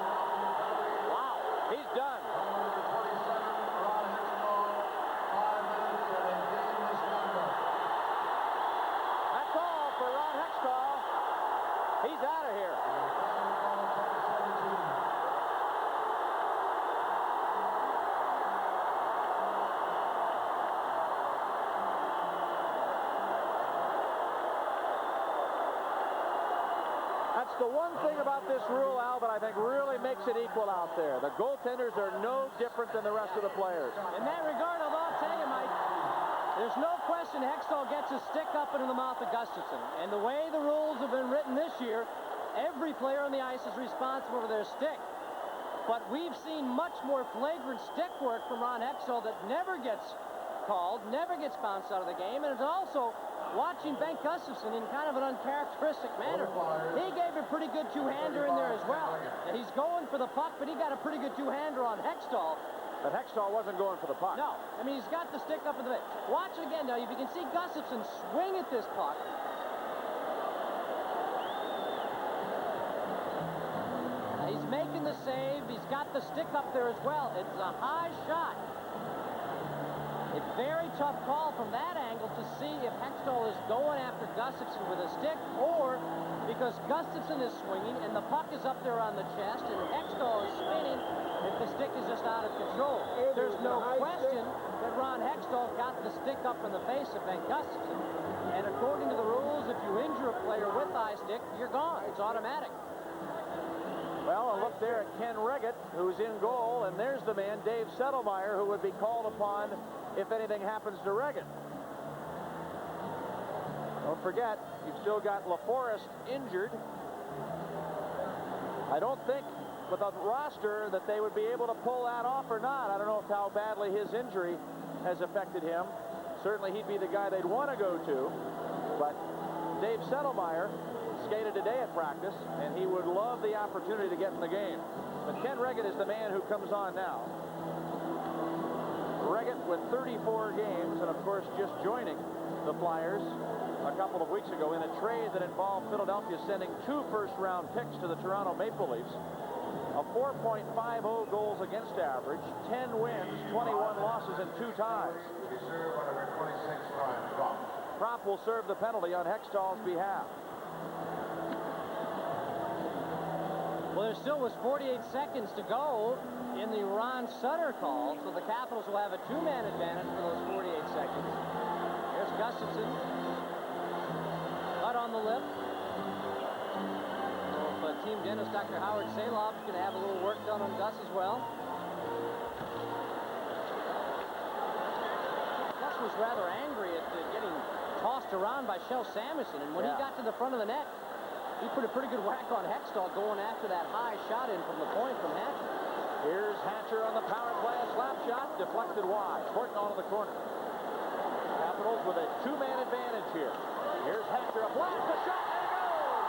Wow, he's done. That's all for Ron Hextall. He's out of here. That's the one thing about this rule, Al, that I think really makes it equal out there. The goaltenders are no different than the rest of the players. In that regard, I'll tell you, Mike, there's no question Hextall gets his stick up into the mouth of Gustafson. And the way the rules have been written this year, every player on the ice is responsible for their stick. But we've seen much more flagrant stick work from Ron Hextall that never gets called, never gets bounced out of the game, and it's also watching Bengt Gustafson in kind of an uncharacteristic manner. He gave a pretty good two-hander in there as well. And he's going for the puck, but he got a pretty good two-hander on Hextall. But Hextall wasn't going for the puck. No. I mean, he's got the stick up in the face. Watch it again now. If you can see Gustafson swing at this puck. He's making the save. He's got the stick up there as well. It's a high shot. A very tough call from that angle to see if Hextall is going after Gustafson with a stick or because Gustafson is swinging and the puck is up there on the chest and Hextall is spinning if the stick is just out of control. There's no question that Ron Hextall got the stick up in the face of Bengt Gustafson. And according to the rules, if you injure a player with eye stick, you're gone. It's automatic. Well, and look there at Ken Reggett, who's in goal, and there's the man, Dave Settlemyre, who would be called upon if anything happens to Reggett. Don't forget, you've still got LaForest injured. I don't think with a roster that they would be able to pull that off or not. I don't know how badly his injury has affected him. Certainly he'd be the guy they'd want to go to, but Dave Settlemyre skated today at practice, and he would love the opportunity to get in the game. But Ken Reggett is the man who comes on now. Reggett with 34 games, and of course just joining the Flyers a couple of weeks ago in a trade that involved Philadelphia sending 2 first-round picks to the Toronto Maple Leafs. A 4.50 goals against average, 10 wins, 21 losses, and 2 ties. Prop will serve the penalty on Hextall's behalf. Well, there still was 48 seconds to go in the Ron Sutter call, so the Capitals will have a 2-man advantage for those 48 seconds. Here's Gustafson. Cut on the lip. So team dentist Dr. Howard Saloff is going to have a little work done on Gus as well. Gus was rather angry at getting tossed around by Shel Samuelson, and when he got to the front of the net, he put a pretty good whack on Hextall going after that high shot in from the point from Hatcher. Here's Hatcher on the power play, a slap shot, deflected wide. Horton to the corner. Capitals with a 2-man advantage here. Here's Hatcher, a blast, a shot, and it goes!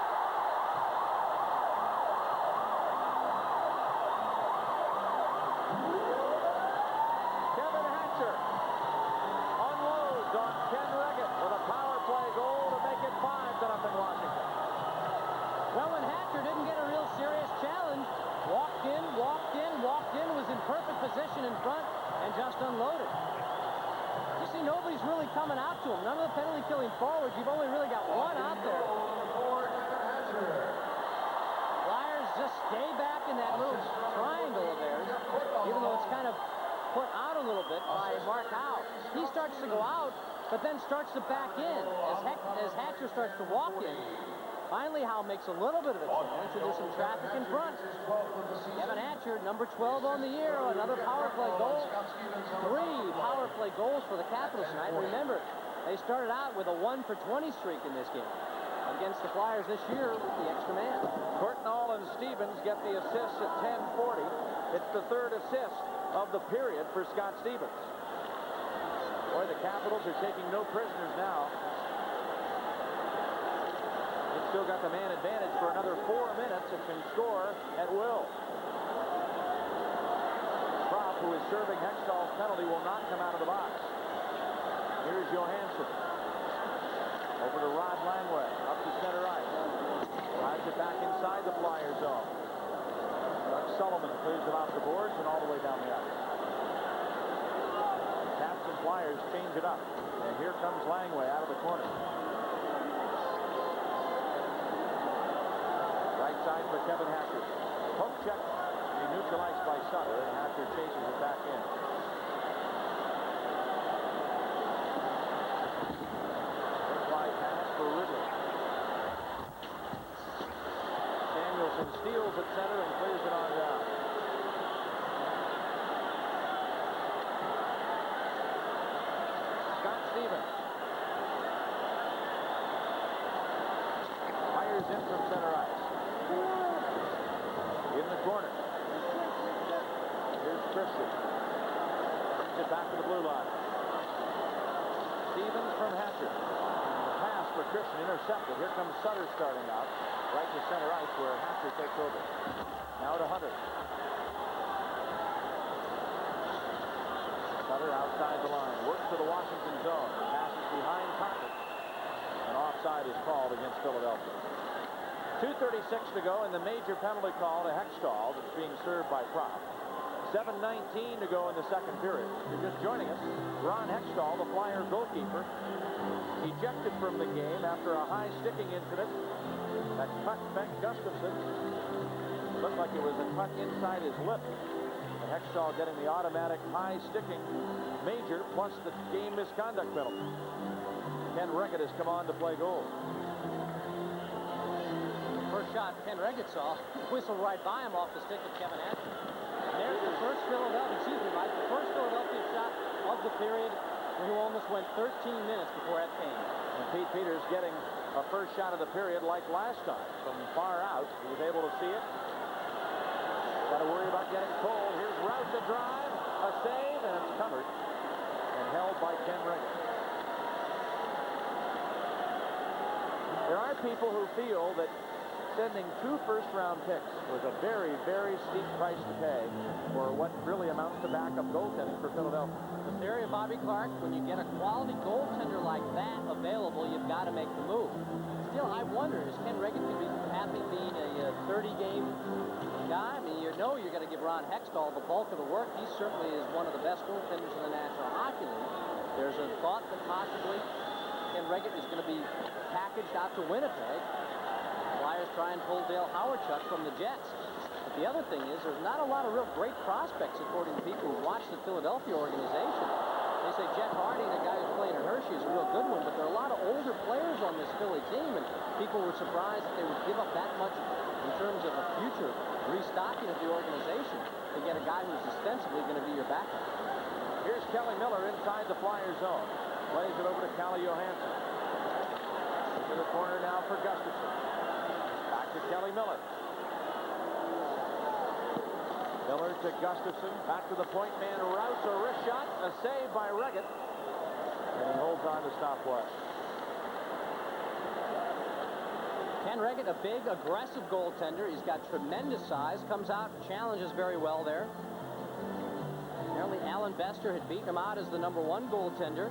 coming out to him. None of the penalty-killing forwards. You've only really got one out there. Flyers just stay back in that little triangle of theirs, even though it's kind of put out a little bit by Mark Howe. He starts to go out, but then starts to back in as Hatcher starts to walk in. Finally, Howe makes a little bit of a chance, and there's some traffic in front. Kevin Hatcher, number 12 on the year, another power play goal. 3 power play goals for the Capitals tonight. Remember, they started out with a 1-for-20 streak in this game against the Flyers this year with the extra man. Courtnall and Stevens get the assists at 10:40. It's the 3rd assist of the period for Scott Stevens. Boy, the Capitals are taking no prisoners now. They've still got the man advantage for another 4 minutes and can score at will. Propp, who is serving Hextall's penalty, will not come out of the box. Here's Johansson. Over to Rod Langway, up to center ice. Drives it back inside the Flyer zone. Doug Sullivan clears it off the boards and all the way down the ice. Caps and Flyers change it up. And here comes Langway out of the corner. Right side for Kevin Hatcher. Poke check. He neutralized by Sutter, and Hatcher chases it back in. For Ridley. Samuelson steals at center and clears it on down. Scott Stevens fires in from center ice. In the corner. Here's Christian. Brings it back to the blue line. Stevens from Hatcher. For Christian intercepted. Here comes Sutter starting out. Right to center ice where Hatcher takes over. Now to Hunter. Sutter outside the line. Works to the Washington zone. Passes behind Pocket. An offside is called against Philadelphia. 2:36 to go and the major penalty call to Hextall that's being served by Propp. 7:19 to go in the second period. If you're just joining us, Ron Hextall, the Flyer goalkeeper, ejected from the game after a high sticking incident that cut Bengt Gustafsson. It looked like it was a cut inside his lip. And Hextall getting the automatic high sticking major plus the game misconduct penalty. Ken Reggett has come on to play goal. First shot Ken Reggett saw whistled right by him off the stick of Kevin Hatcher. And there's the first Philadelphia shot of the period, who almost went 13 minutes before that came. And Pete Peters getting a first shot of the period like last time. From far out, he was able to see it. Got to worry about getting cold. Here's Rouse to drive, a save, and it's covered and held by Ken Reggett. There are people who feel that sending 2 first-round picks was a very, very steep price to pay for what really amounts to backup goaltending for Philadelphia. The theory of Bobby Clarke, when you get a quality goaltender like that available, you've got to make the move. Still, I wonder, is Ken Reggett going to be happy being a 30-game guy? I mean, you're going to give Ron Hextall the bulk of the work. He certainly is one of the best goaltenders in the National Hockey League. There's a thought that possibly Ken Reggett is going to be packaged out to Winnipeg. Flyers try and pull Dale Howardchuk from the Jets. But the other thing is there's not a lot of real great prospects, according to people who watch the Philadelphia organization. They say Jeff Hardy, the guy who's playing at Hershey, is a real good one, but there are a lot of older players on this Philly team, and people were surprised that they would give up that much in terms of a future restocking of the organization to get a guy who's ostensibly going to be your backup. Here's Kelly Miller inside the Flyer zone. Plays it over to Calle Johansson. Into the corner now for Gustafsson. Back to Kelly Miller. Miller to Gustafsson. Back to the point man. Rouse, a wrist shot. A save by Reggett. And he holds on to stop play. Ken Reggett, a big, aggressive goaltender. He's got tremendous size. Comes out, challenges very well there. Apparently, Alan Bester had beaten him out as the #1 goaltender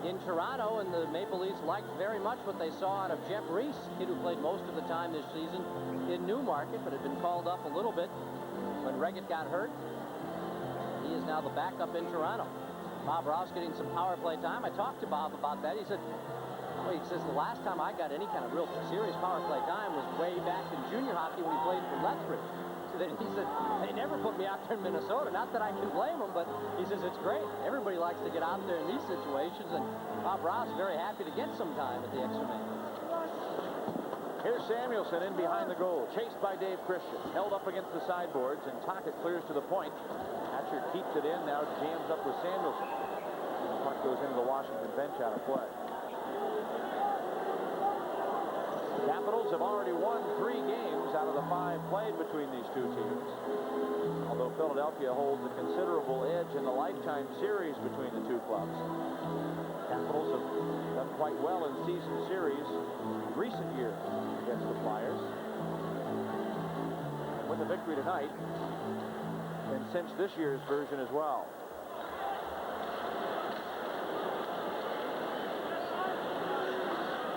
in Toronto, and the Maple Leafs liked very much what they saw out of Jeff Reese, kid who played most of the time this season in Newmarket, but had been called up a little bit when Reggett got hurt. He is now the backup in Toronto. Bob Ross getting some power play time. I talked to Bob about that. He said, well, he says the last time I got any kind of real serious power play time was way back in junior hockey when he played for Lethbridge. He said, they never put me out there in Minnesota. Not that I can blame them, but he says it's great. Everybody likes to get out there in these situations, and Bob Ross is very happy to get some time at the extra man. Here's Samuelson in behind the goal, chased by Dave Christian, held up against the sideboards, and Tocchet clears to the point. Hatcher keeps it in, now jams up with Samuelson. And the puck goes into the Washington bench out of play. The Capitals have already won 3 games out of the 5 played between these two teams. Although Philadelphia holds a considerable edge in the lifetime series between the two clubs. Capitals have done quite well in season series in recent years against the Flyers. And with the victory tonight, and cinch this year's version as well.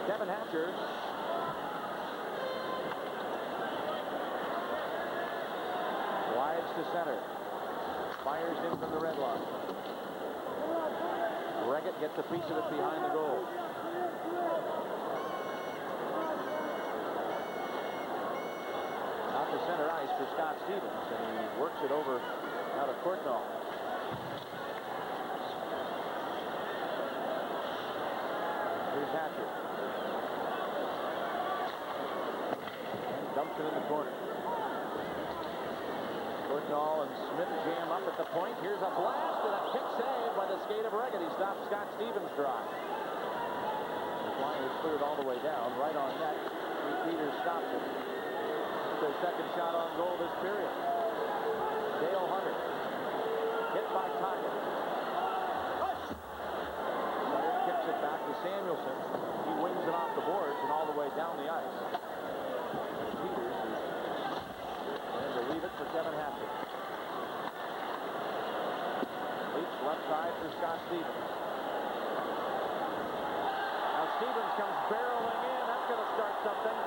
Kevin Hatcher wides to center. Fires in from the red line. Reggett gets a piece of it behind the goal. Out to center ice for Scott Stevens, and he works it over out of Courtnall. Here's Hatcher. And dumps it in the corner. Courtnall and Smith jam up at the point. Here's a blast and a kick save by the skate of Reggett. He stops Scott Stevens dry. The Flyers cleared all the way down, right on net. Peters stops it. Their second shot on goal this period. Dale Hunter. Hit by Tocchet. Hunter kicks it back to Samuelson. He wings it off the boards and all the way down the ice. Peters is going to leave it for Kevin Hatcher. Leaps left side for Scott Stevens. Now Stevens comes barreling in. That's going to start something.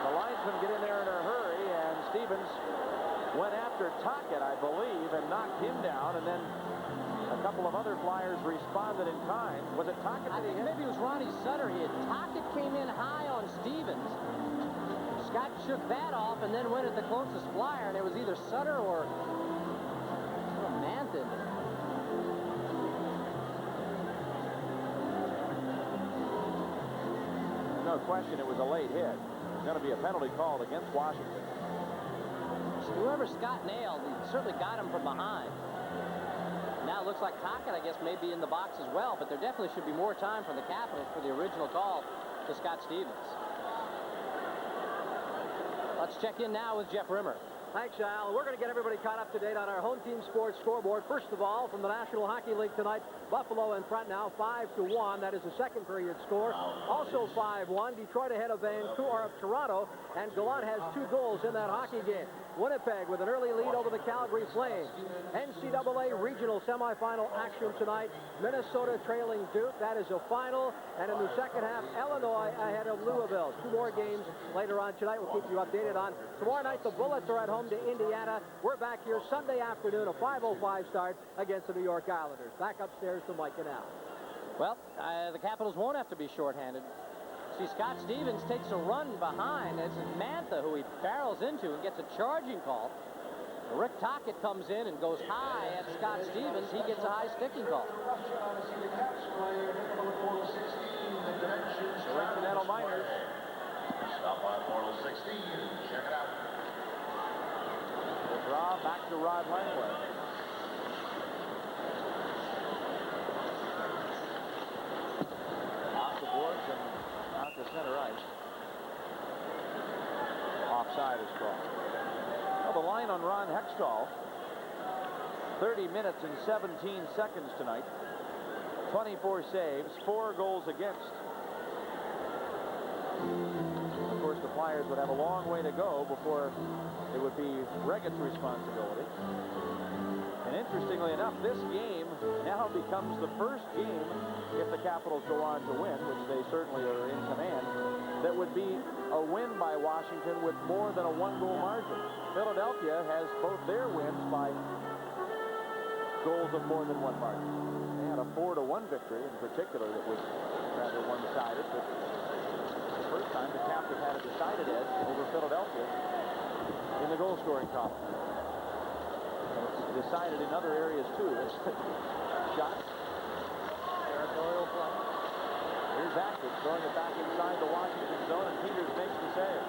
The linesmen get in there in a hurry, and Stevens went after Tocchet, I believe, and knocked him down, and then a couple of other Flyers responded in kind. Was it Tocchet? I think maybe it was Ronnie Sutter hit. Tocchet came in high on Stevens. Scott shook that off and then went at the closest Flyer, and it was either Sutter or Manthan. No question it was a late hit. Going to be a penalty called against Washington. Whoever Scott nailed, he certainly got him from behind. Now it looks like Tocchet, I guess, may be in the box as well, but there definitely should be more time for the Capitals for the original call to Scott Stevens. Let's check in now with Jeff Rimmer. Thanks, Al. We're going to get everybody caught up to date on our home team sports scoreboard. First of all, from the National Hockey League tonight, Buffalo in front now, 5-1. That is the second period score. Also 5-1. Detroit ahead of Toronto, and Gallant has 2 goals in that hockey game. Winnipeg with an early lead over the Calgary Flames. NCAA regional semifinal action tonight. Minnesota trailing Duke. That is a final. And in the second half, Illinois ahead of Louisville. 2 more games later on tonight. We'll keep you updated on. Tomorrow night, the Bullets are at home to Indiana. We're back here Sunday afternoon, a 5:05 start against the New York Islanders. Back upstairs to Mike and Al. Well, the Capitals won't have to be shorthanded. See, Scott Stevens takes a run behind. It's Mantha who he barrels into and gets a charging call. Rick Tocchet comes in and goes high at Scott Stevens. He gets a high sticking call. Continental Miners. Stop by Portal 16. Check it out. The draw back to Rod Langway. Off the boards and out to center ice. Offside is called. Well, the line on Ron Hextall. 30 minutes and 17 seconds tonight. 24 saves, 4 goals against. Of course, the Flyers would have a long way to go before it would be Reggett's responsibility. And interestingly enough, this game now becomes the first game, if the Capitals go on to win, which they certainly are in command, that would be a win by Washington with more than a 1-goal margin. Philadelphia has both their wins by goals of more than one margin. They had a 4-1 victory in particular that was rather one-sided, but the first time the Capitals had a decided edge over Philadelphia in the goal-scoring column. And it's decided in other areas too. Shots. Territorial play. Here's Acton throwing it back inside the Washington zone, and Peters makes the save.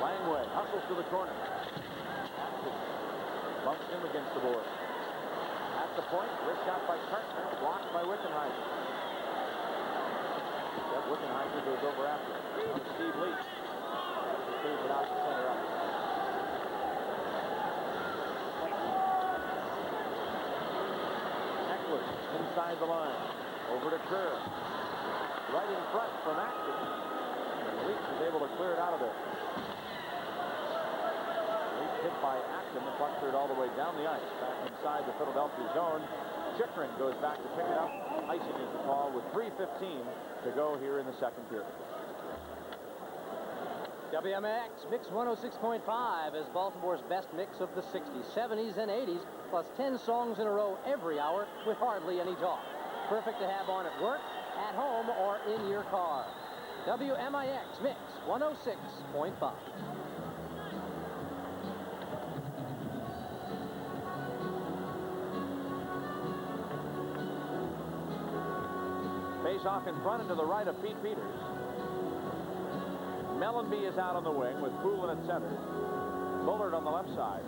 Langway hustles to the corner. Acton bumps him against the board. At the point, wrist shot by Kartner, blocked by Wickenheiser. Jeff Wickenheiser goes over after him. On Steve Leach. Clears it out to center ice. Eckler inside the line. Over to Kerr. Right in front from Acton. And Leach is able to clear it out of there. Leach hit by Acton. The puck cleared all the way down the ice. Back inside the Philadelphia zone. Chychrun goes back to pick it up. Icing is the call with 3:15 to go here in the second period. WMAX Mix 106.5 is Baltimore's best mix of the 60s, 70s, and 80s, plus 10 songs in a row every hour with hardly any talk. Perfect to have on at work, at home, or in your car. WMIX Mix 106.5. Face off in front and to the right of Pete Peters. Mellenby is out on the wing with Poulin at center. Bullard on the left side.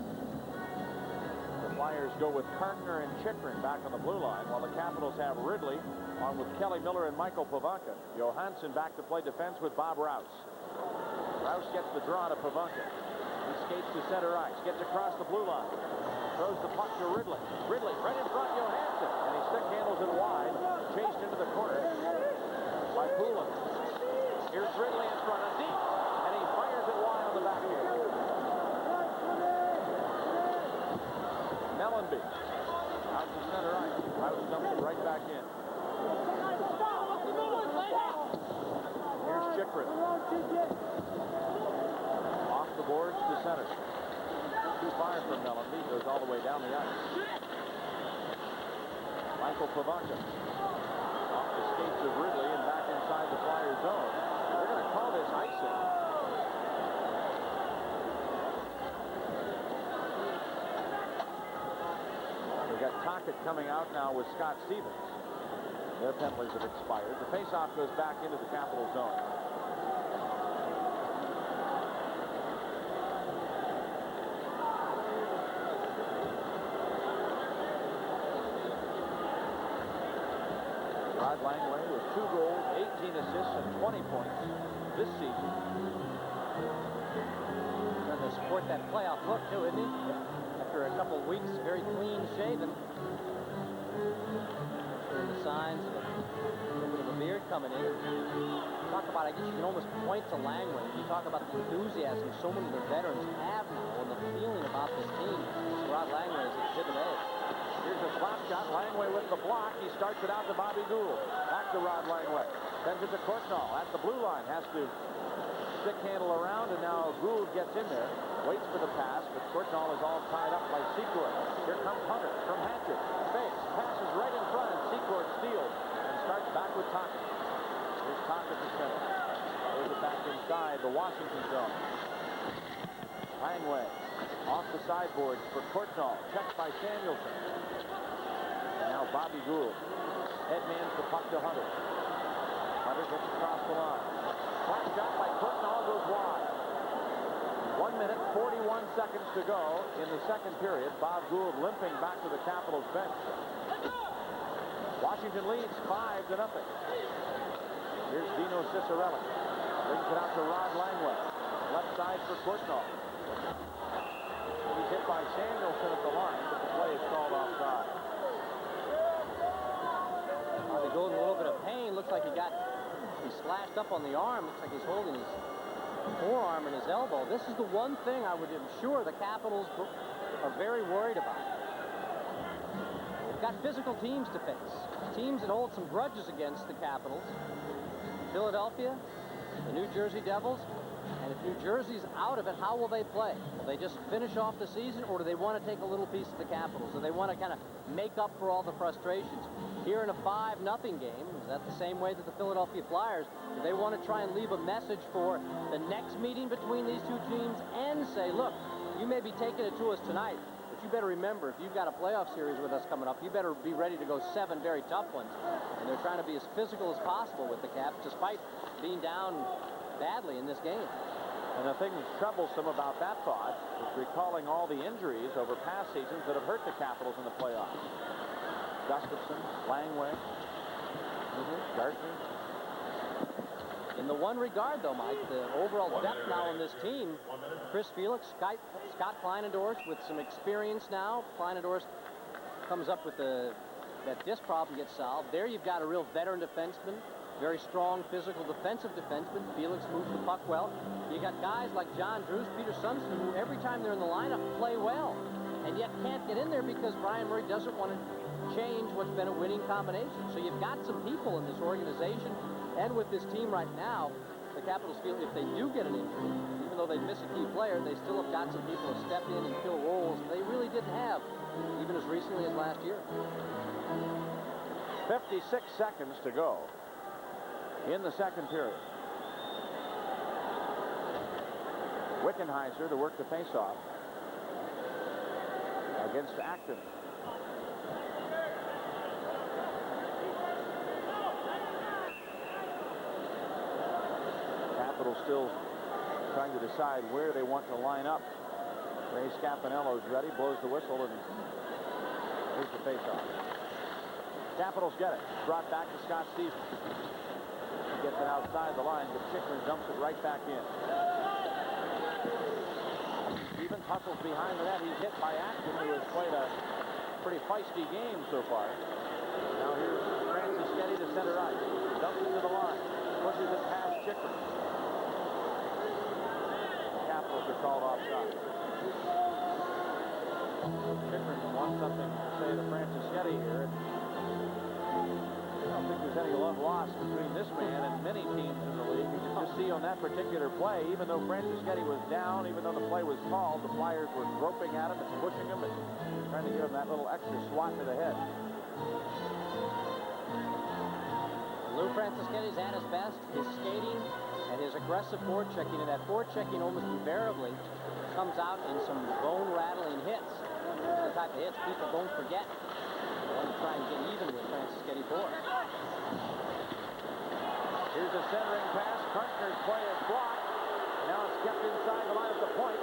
The Flyers go with Kartner and Chychrun back on the blue line, while the Capitals have Ridley on with Kelly Miller and Michael Pavanka. Johansson back to play defense with Bob Rouse. Rouse gets the draw to Pavanka. He skates to center ice, gets across the blue line. Throws the puck to Ridley. Ridley right in front, Johansson. And he stick handles it wide. Chased into the corner by Poulin. Here's Ridley in front of deep. And he fires it wide on the backhand. Mellenby out to center ice. Rouse dumps it right back in. Here's Chychrun. Off the boards to center. Too far from Mellenby. Goes all the way down the ice. Michael Pavanka. Off the skates of Ridley and back inside the Flyers zone. They're going to call this icing. We got Tocchet coming out now with Scott Stevens. Their penalties have expired. The faceoff goes back into the Capital zone. Rod Langway with 2 goals, 18 assists, and 20 points this season. Trying to support that playoff look, too, isn't he? After a couple weeks, very clean shaven. Showing the signs of a little bit of a beard coming in. Talk about, I guess you can almost point to Langway. You talk about the enthusiasm so many of the veterans have now and the feeling about this team. Rod Langway is exhibit A. Here's a slap shot. Langway with the block. He starts it out to Bobby Gould. Back to Rod Langway. Sends it to Courtnall at the blue line. Has to stick handle around, and now Gould gets in there. Waits for the pass, but Courtnall is all tied up by Secord. Here comes Hunter from Hatchet. Face. Passes right in front, and Secord steals and starts back with Tocchet. Here's Tocchet to center. Throws it back inside the Washington zone. Langway off the sideboards for Courtnall. Checked by Samuelson. And now Bobby Gould. Headmans the puck to Hunter. Hunter gets across the line. Flat shot by Courtnall goes wide. 1 minute, 41 seconds to go in the second period. Bob Gould limping back to the Capitals bench. Washington leads 5-0. Here's Dino Ciccarelli. Brings it out to Rod Langway. Left side for Courtnall. He's hit by Samuelson at the line, but the play is called offside. Bobby Gould in a little bit of pain. Looks like he's slashed up on the arm. Looks like he's holding his forearm and his elbow. This is the one thing I would ensure the Capitals are very worried about. They've got physical teams to face. Teams that hold some grudges against the Capitals. Philadelphia, the New Jersey Devils, and if New Jersey's out of it. How will they play? Will they just finish off the season, or do they want to take a little piece of the Capitals? Do they want to kind of make up for all the frustrations? Here in a 5-0 game, is that the same way that the Philadelphia Flyers? Do they want to try and leave a message for the next meeting between these two teams and say, look, you may be taking it to us tonight, but you better remember, if you've got a playoff series with us coming up, you better be ready to go 7 very tough ones. And they're trying to be as physical as possible with the Caps, despite being down badly in this game. And the thing that's troublesome about that thought is recalling all the injuries over past seasons that have hurt the Capitals in the playoffs. Gustafson, Langway, Gartner. In the one regard, though, Mike, the overall depth now on this team, Chris Felix, Scott Kleinendorf with some experience now. Kleinendorf comes up with that disc problem gets solved. There you've got a real veteran defenseman, very strong physical defensive defenseman. Felix moves the puck well. You got guys like John Drews, Peter Sundstrom, who every time they're in the lineup play well, and yet can't get in there because Brian Murray doesn't want to change what's been a winning combination. So you've got some people in this organization, and with this team right now, the Capitals feel if they do get an injury, even though they miss a key player, they still have got some people to step in and fill roles they really didn't have, even as recently as last year. 56 seconds to go in the second period. Wickenheiser to work the faceoff against Acton. Capitals still trying to decide where they want to line up. Ray Scapinello's ready, blows the whistle, and here's the faceoff. Capitals get it. Brought back to Scott Stevens. He gets it outside the line, but Chychrun dumps it right back in. Stevens hustles behind the net. He's hit by Acton, who has played a pretty feisty game so far. Now here's Francis Getty to center ice. Dumps it to the line. Pushes it past Chychrun. The Capitals are called offside. Chychrun wants something to say to Francis Getty here. I don't think there's any love lost between this man and many teams in the league. You can just see on that particular play, even though Francis Getty was down, even though the play was called, the Flyers were groping at him and pushing him and trying to give him that little extra swat to the head. Lou Francis Getty's at his best. His skating and his aggressive forechecking, and that forechecking almost invariably comes out in some bone-rattling hits. The type of hits people don't forget. They want to try and get even with Francis Getty for. Here's a centering pass. Kartner's play is blocked. Now it's kept inside the line at the point.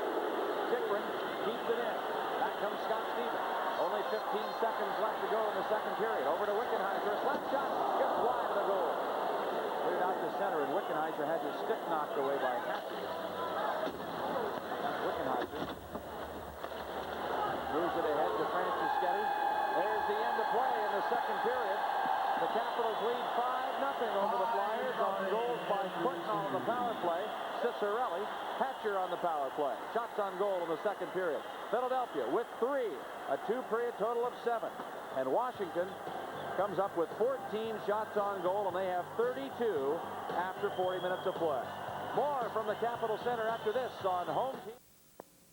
Chychrun keeps it in. Back comes Scott Stevens. Only 15 seconds left to go in the second period. Over to Wickenheiser. A slap shot just wide of the goal. Cleared out to center, and Wickenheiser had his stick knocked away by Hatfield. That's Wickenheiser. Moves it ahead to Francis Getty. There's the end of play in the second period. The Capitals lead 5-0 over the Flyers on goals by Quinton on the power play. Ciccarelli, Hatcher on the power play. Shots on goal in the second period. Philadelphia with 3, a 2-period total of 7. And Washington comes up with 14 shots on goal, and they have 32 after 40 minutes of play. More from the Capitol Center after this on Home Team.